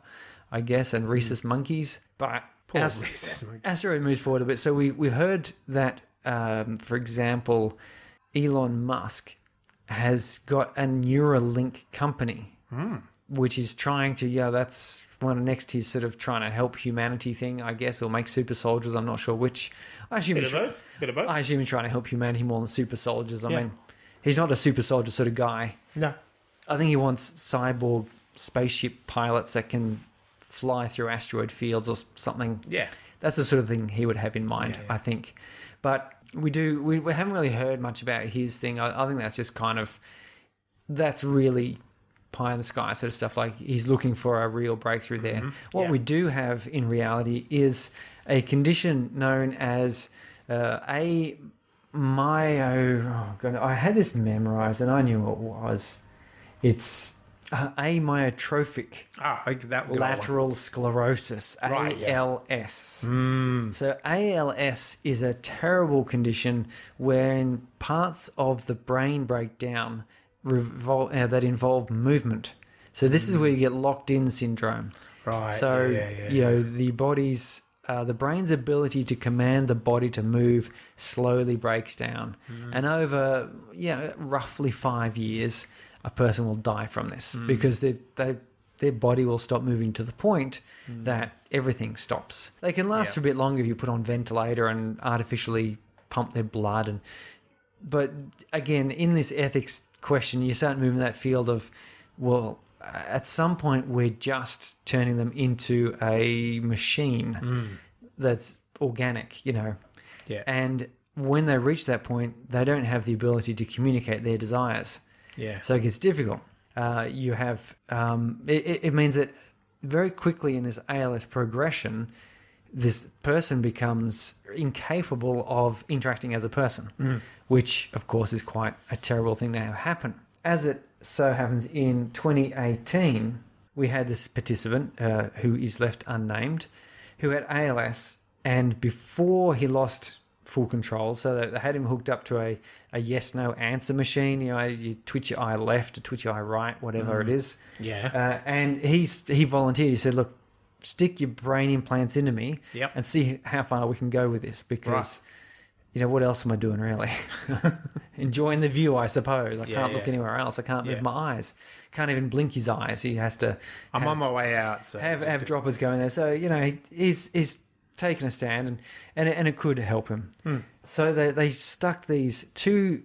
S2: I guess, and rhesus monkeys. But asteroid moves forward a bit. So we've heard that, for example, Elon Musk has got a Neuralink company, which is trying to, that's one next he's sort of trying to help humanity thing, I guess, or make super soldiers. I'm not sure which.
S3: Bit of both.
S2: I assume he's trying to help humanity more than super soldiers. I mean, he's not a super soldier sort of guy.
S3: No.
S2: I think he wants cyborg spaceship pilots that can fly through asteroid fields or something.
S3: Yeah.
S2: That's the sort of thing he would have in mind, I think. But we haven't really heard much about his thing. I think that's just kind of, that's really pie in the sky sort of stuff. Like he's looking for a real breakthrough there. What we do have in reality is a condition known as I had this memorized and I knew what it was. It's amyotrophic lateral sclerosis, ALS. So ALS is a terrible condition when parts of the brain break down that involve movement. So this is where you get locked in syndrome.
S3: Right.
S2: So the body's the brain's ability to command the body to move slowly breaks down, and over roughly 5 years, a person will die from this because their body will stop moving to the point that everything stops. They can last a bit longer if you put on ventilator and artificially pump their blood, but again, in this ethics question, you start moving that field of, well, at some point we're just turning them into a machine that's organic, and when they reach that point, they don't have the ability to communicate their desires. So it gets difficult. You have it means that very quickly in this ALS progression, this person becomes incapable of interacting as a person, which of course is quite a terrible thing to have happen. As it so happens, in 2018, we had this participant who is left unnamed, who had ALS, and before he lost full control, so they had him hooked up to a yes/no answer machine. You twitch your eye left, or twitch your eye right, whatever it is. And he volunteered. He said, "Look, stick your brain implants into me, and see how far we can go with this. Because, what else am I doing really? Enjoying the view, I suppose. I can't look anywhere else. I can't move my eyes. Can't even blink his eyes. He has to.
S3: I'm on my way out. So
S2: have droppers going there. So he's taken a stand, and it could help him. So they stuck these 2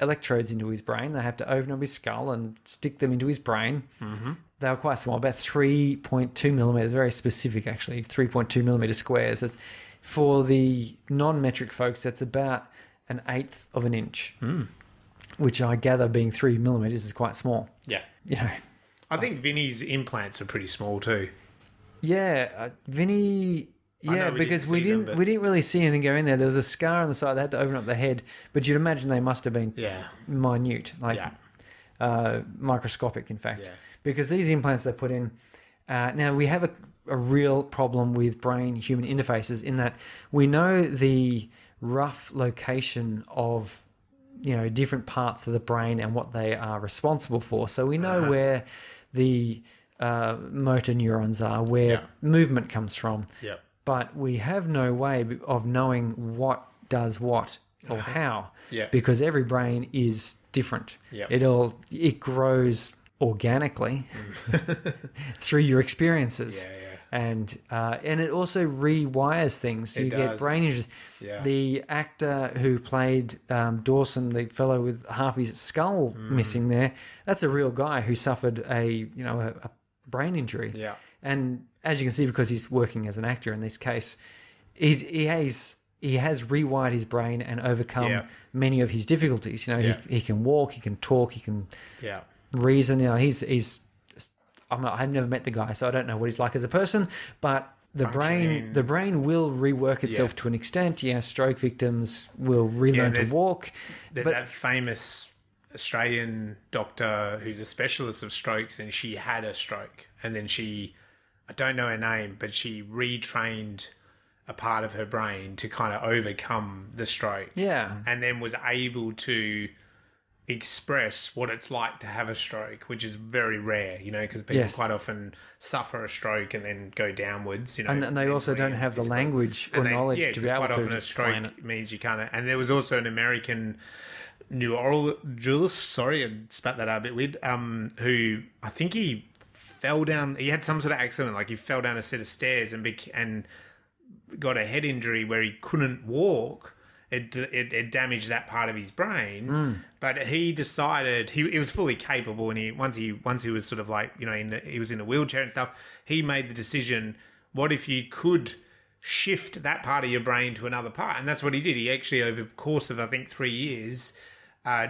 S2: electrodes into his brain. They have to open up his skull and stick them into his brain. They were quite small, about 3.2 millimeters, very specific actually, 3.2 millimeter squares. It's, for the non-metric folks, that's about 1/8 of an inch, which I gather being 3 millimeters is quite small.
S3: I think Vinny's implants are pretty small too.
S2: Vinny. Yeah, because we didn't really see anything go in there. There was a scar on the side. They had to open up the head, but you'd imagine they must have been minute, microscopic, in fact. Because these implants they put in. Now we have a real problem with brain-human interfaces in that we know the rough location of different parts of the brain and what they are responsible for. So we know where the motor neurons are, where movement comes from. But we have no way of knowing what does what or how, because every brain is different. It grows organically through your experiences, and it also rewires things. You get brain injuries. The actor who played Dawson, the fellow with half his skull missing there, that's a real guy who suffered a brain injury. And as you can see, because he's working as an actor in this case, he has rewired his brain and overcome many of his difficulties. He can walk, he can talk, he can reason. I've never met the guy, so I don't know what he's like as a person. But the brain will rework itself to an extent. Stroke victims will relearn to walk.
S3: There's that famous Australian doctor who's a specialist of strokes, and she had a stroke, and then I don't know her name, but she retrained a part of her brain to kind of overcome the stroke.
S2: Yeah.
S3: And then was able to express what it's like to have a stroke, which is very rare, because people
S2: Yes.
S3: quite often suffer a stroke and then go downwards,
S2: And they also don't have the language or knowledge to be able
S3: quite often
S2: to
S3: a
S2: explain
S3: stroke
S2: it.
S3: means you can't. And there was also an American neurologist, sorry, I spat that out a bit weird, who I think he fell down. He had some sort of accident, like he fell down a set of stairs and got a head injury where he couldn't walk. It damaged that part of his brain, but he decided he was fully capable, and once he was sort of like he was in a wheelchair and stuff. He made the decision: what if you could shift that part of your brain to another part? And that's what he did. He actually, over the course of I think 3 years,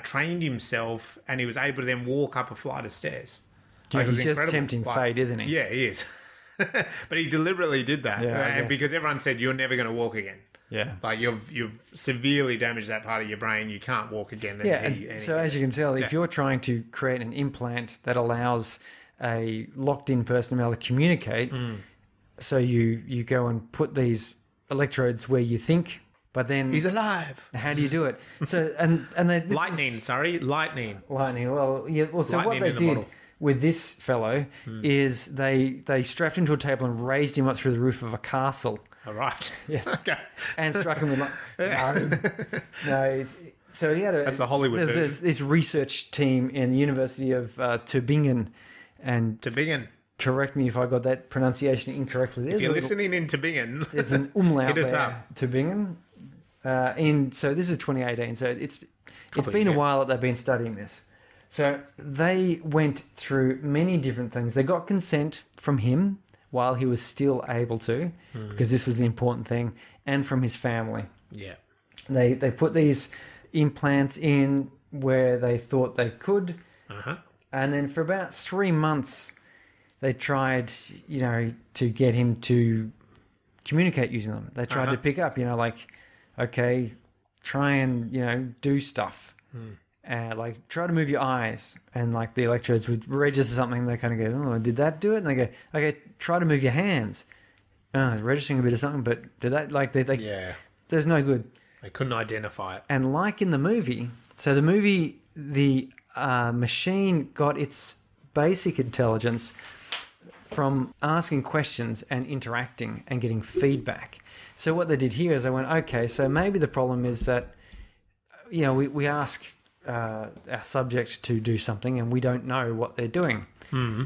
S3: trained himself, and he was able to then walk up a flight of stairs.
S2: Yeah,
S3: It was
S2: he's just
S3: incredible.
S2: tempting fate, isn't he?
S3: Yeah, he is. But he deliberately did that,
S2: Yeah, I
S3: and
S2: guess.
S3: because everyone said you're never going to walk again.
S2: Yeah.
S3: Like you've severely damaged that part of your brain. You can't walk again. And
S2: Yeah,
S3: he
S2: so
S3: did.
S2: as you can tell, if
S3: Yeah.
S2: you're trying to create an implant that allows a locked-in person to be able to communicate, so you go and put these electrodes where you think, but then
S3: He's alive.
S2: how do you do it? So and they this
S3: Lightning,
S2: is-
S3: sorry, lightning.
S2: lightning. Well, yeah. Well, so
S3: Lightning
S2: what
S3: in
S2: they
S3: a
S2: did
S3: bottle.
S2: with this fellow is they strapped him to a table and raised him up through the roof of a castle.
S3: All right.
S2: Yes.
S3: Okay.
S2: And struck him with like no. So he had a.
S3: That's the Hollywood
S2: There's
S3: version.
S2: this research team in the University of Tübingen, and
S3: Tübingen.
S2: correct me if I got that pronunciation incorrectly.
S3: If you're listening in Tübingen,
S2: There's an umlaut
S3: hit us
S2: there.
S3: up.
S2: Tübingen. So this is 2018. So it's
S3: Couple
S2: been
S3: years,
S2: a
S3: yeah.
S2: while that they've been studying this. So they went through many different things. They got consent from him while he was still able to, because this was the important thing, and from his family.
S3: Yeah.
S2: They put these implants in where they thought they could,
S3: Uh-huh.
S2: and then for about 3 months, they tried, to get him to communicate using them. They tried to pick up, like, okay, try and do stuff. Like try to move your eyes, and like the electrodes would register something. They kind of go, oh, did that do it? And they go, okay, try to move your hands. Oh, it's registering a bit of something, but did that
S3: Yeah.
S2: there's no good.
S3: They couldn't identify it.
S2: And like in the movie, the machine got its basic intelligence from asking questions and interacting and getting feedback. So what they did here is they went, okay, so maybe the problem is that, we ask our subject to do something and we don't know what they're doing.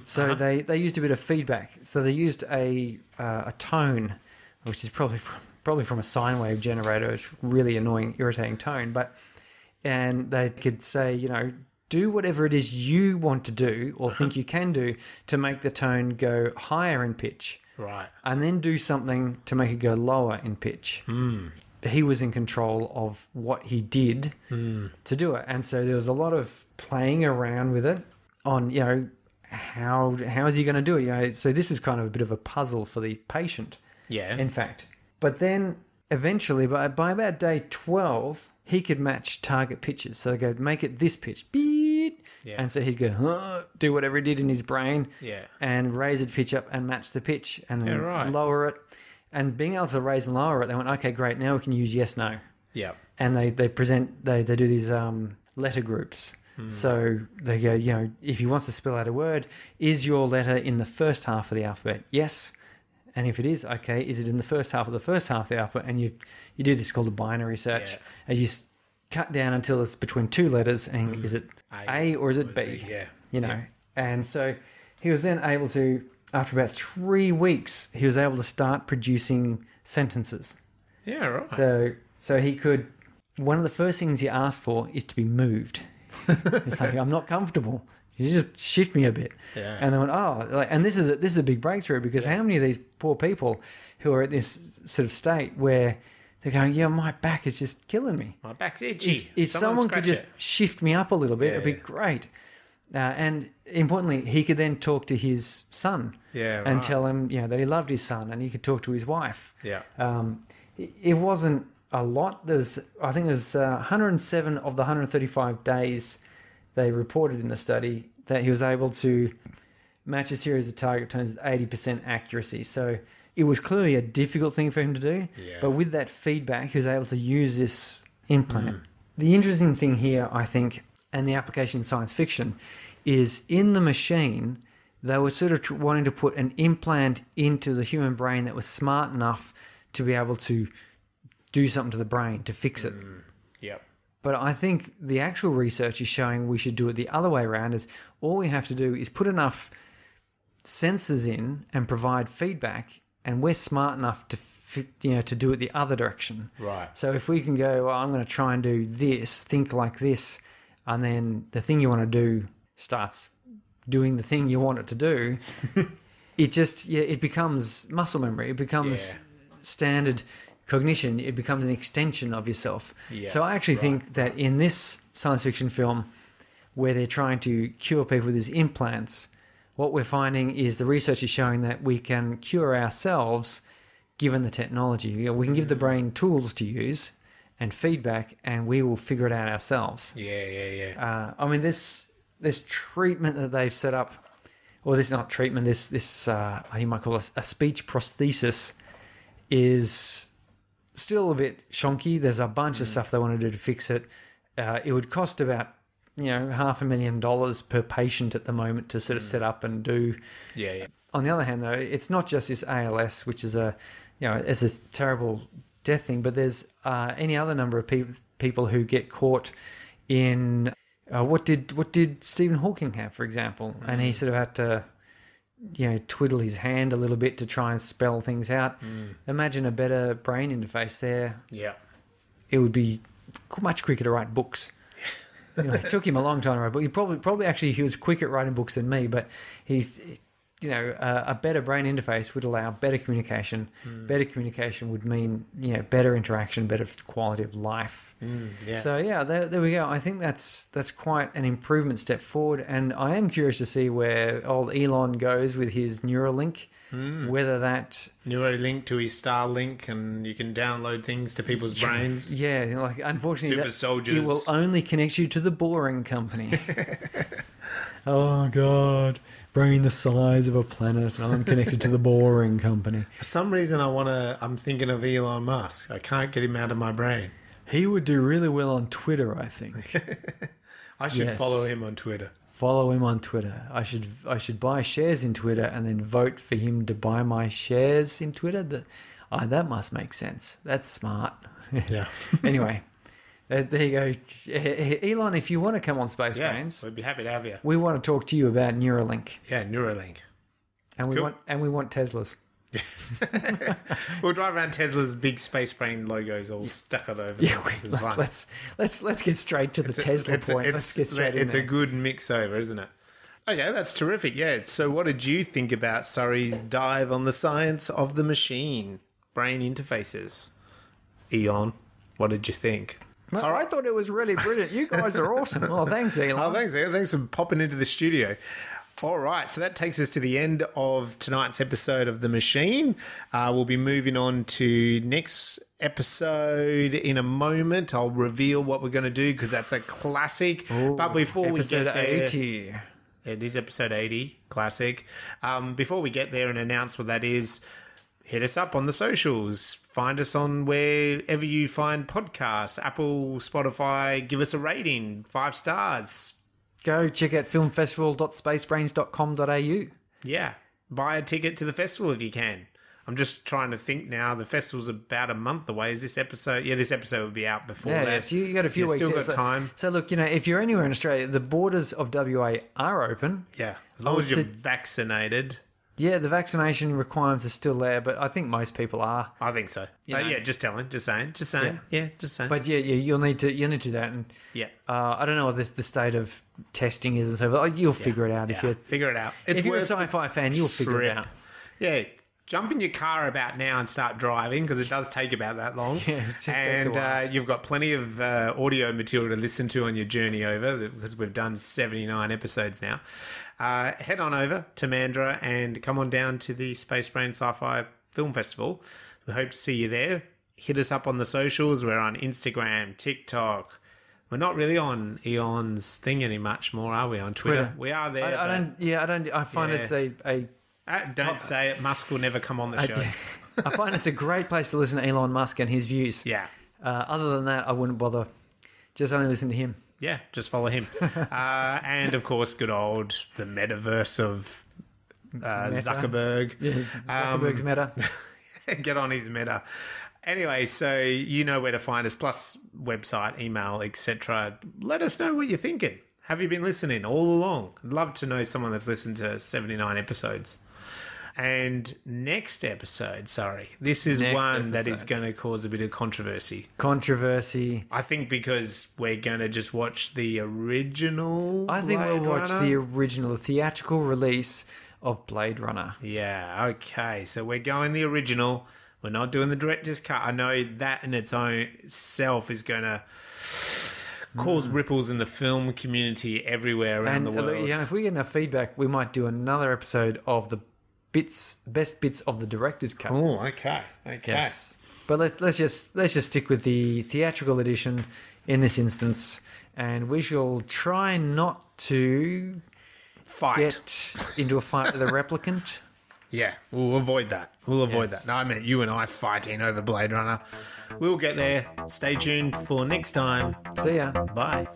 S2: So they used a bit of feedback. So they used a tone, which is probably from a sine wave generator. It's really annoying, irritating tone. And they could say, do whatever it is you want to do or think you can do to make the tone go higher in pitch.
S3: Right.
S2: And then do something to make it go lower in pitch. He was in control of what he did to do it. And so there was a lot of playing around with it on, how is he going to do it? So this is kind of a bit of a puzzle for the patient,
S3: Yeah.
S2: in fact. But then eventually, by about day 12, he could match target pitches. So they go, make it this pitch. Beep.
S3: Yeah.
S2: And so he'd go, do whatever he did in his brain
S3: Yeah.
S2: and raise the pitch up and match the pitch and then
S3: right.
S2: lower it. And being able to raise and lower it, they went, okay, great, now we can use yes, no.
S3: Yeah.
S2: And they do these letter groups. So they go, if he wants to spell out a word, is your letter in the first half of the alphabet? Yes. And if it is, okay, is it in the first half of the first half of the alphabet? And you do this called a binary search.
S3: Yeah.
S2: And you cut down until it's between two letters, and is it A or is it B?
S3: Yeah.
S2: Yeah. And so he was then able to, after about 3 weeks, he was able to start producing sentences.
S3: Yeah, right.
S2: So he could, one of the first things he asked for is to be moved. It's like, I'm not comfortable. You just shift me a bit.
S3: Yeah.
S2: And they went, and this is a big breakthrough, because how many of these poor people who are at this sort of state where they're going, my back is just killing me.
S3: My back's itchy.
S2: If someone could
S3: scratch
S2: just
S3: it.
S2: shift me up a little bit, it'd be
S3: Yeah.
S2: great. And importantly, he could then talk to his son
S3: Yeah,
S2: and
S3: right.
S2: tell him, that he loved his son, and he could talk to his wife.
S3: Yeah.
S2: It wasn't a lot. I think there's 107 of the 135 days they reported in the study that he was able to match a series of target tones with 80% accuracy. So it was clearly a difficult thing for him to do.
S3: Yeah.
S2: But with that feedback, he was able to use this implant. The interesting thing here, I think, and the application in science fiction, is in the machine, they were sort of wanting to put an implant into the human brain that was smart enough to be able to do something to the brain, to fix it.
S3: Yep.
S2: But I think the actual research is showing we should do it the other way around, is all we have to do is put enough sensors in and provide feedback, and we're smart enough to do it the other direction.
S3: Right.
S2: So if we can go, well, I'm going to try and do this, think like this, and then the thing you want to do starts doing the thing you want it to do, it becomes muscle memory. It becomes standard cognition. It becomes an extension of yourself.
S3: Yeah,
S2: so I actually think that in this science fiction film, where they're trying to cure people with these implants, what we're finding is the research is showing that we can cure ourselves given the technology. You know, we can give the brain tools to use and feedback, and we will figure it out ourselves.
S3: Yeah.
S2: I mean, this treatment that they've set up, or this not treatment, this you might call it a speech prosthesis, is still a bit shonky. There's a bunch of stuff they want to do to fix it. It would cost about $500,000 per patient at the moment to sort of set up and do.
S3: Yeah.
S2: On the other hand, though, it's not just this ALS, which is it's a terrible death thing, but there's any other number of people who get caught in what did Stephen Hawking have, for example, and he sort of had to twiddle his hand a little bit to try and spell things out. Imagine a better brain interface there.
S3: Yeah.
S2: It would be much quicker to write books. It took him a long time to write, but he was quicker at writing books than me, but he's a better brain interface would allow better communication. Better communication would mean better interaction, better quality of life. So there we go. I think that's quite an improvement step forward, and I am curious to see where old Elon goes with his Neuralink. Whether that
S3: Neuralink to his Starlink, and you can download things to people's brains.
S2: Unfortunately,
S3: Super soldiers.
S2: It will only connect you to the Boring Company. Oh God. Brain the size of a planet, and I'm connected to the Boring Company.
S3: For some reason, I'm thinking of Elon Musk. I can't get him out of my brain.
S2: He would do really well on Twitter, I think.
S3: I should follow him on Twitter.
S2: Follow him on Twitter. I should buy shares in Twitter and then vote for him to buy my shares in Twitter. That must make sense. That's smart.
S3: Yeah.
S2: Anyway. There you go. Elon, if you want to come on Space Brains,
S3: we'd be happy to have you.
S2: We want to talk to you about Neuralink.
S3: Yeah, Neuralink.
S2: And we want Teslas.
S3: We'll drive around Tesla's big space brain logos all stuck all over.
S2: Yeah, let's get straight to the Tesla point.
S3: It's a good mix over, isn't it? Okay, that's terrific. Yeah. So what did you think about Surrey's dive on the science of the machine, brain interfaces? Eon, what did you think?
S2: Well, I thought it was really brilliant. You guys are awesome. Oh, thanks, Elon.
S3: Oh, thanks, Elon. Thanks for popping into the studio. All right, so that takes us to the end of tonight's episode of The Machine. We'll be moving on to next episode in a moment. I'll reveal what we're going to do because that's a classic.
S2: Ooh,
S3: but before we get there...
S2: 80.
S3: It is episode 80, classic. Before we get there and announce what that is, hit us up on the socials. Find us on wherever you find podcasts, Apple, Spotify. Give us a rating, 5 stars.
S2: Go check out filmfestival.spacebrains.com.au.
S3: Yeah. Buy a ticket to the festival if you can. I'm just trying to think now. The festival's about a month away. Is this episode? Yeah, this episode will be out before that.
S2: Yes, you got a few weeks.
S3: Still got time.
S2: So look, if you're anywhere in Australia, the borders of WA are open.
S3: Yeah, as long as you're vaccinated.
S2: Yeah, the vaccination requirements are still there, but I think most people are.
S3: I think so. Yeah, just telling, just saying. Yeah, just saying.
S2: But you'll need to do that, and I don't know what the state of testing is and so, but you'll figure it out if you
S3: figure it out.
S2: If you're a sci-fi fan, you'll figure it out.
S3: Yeah. Jump in your car about now and start driving because it does take about that long.
S2: Yeah,
S3: and you've got plenty of audio material to listen to on your journey over because we've done 79 episodes now. Head on over to Mandurah and come on down to the Space Brain Sci-Fi Film Festival. We hope to see you there. Hit us up on the socials. We're on Instagram, TikTok. We're not really on Eon's thing any much more, are we? On Twitter. We are there.
S2: I find it's a
S3: Don't say it. Musk will never come on the show.
S2: I find it's a great place to listen to Elon Musk and his views.
S3: Yeah.
S2: Other than that, I wouldn't bother. Just only listen to him.
S3: Yeah, just follow him. And, of course, good old the metaverse of Zuckerberg.
S2: Yeah, Zuckerberg's meta.
S3: Get on his meta. Anyway, so you know where to find us, plus website, email, etc. Let us know what you're thinking. Have you been listening all along? I'd love to know someone that's listened to 79 episodes. And next episode, this is one that is going to cause a bit of controversy. I think because we're going to just watch the original
S2: I think
S3: Blade
S2: we'll watch
S3: Runner.
S2: the original theatrical release of Blade Runner.
S3: Yeah, okay. So we're going the original. We're not doing the director's cut. I know that in its own self is going to cause ripples in the film community everywhere around the world.
S2: If we get enough feedback, we might do another episode of the best bits of the director's cut.
S3: Oh, okay.
S2: Yes. But let's just stick with the theatrical edition in this instance, and we shall try not to get into a fight with a replicant.
S3: Yeah, we'll avoid that. that. No, I meant you and I fighting over Blade Runner. We'll get there. Stay tuned for next time.
S2: See ya.
S3: Bye.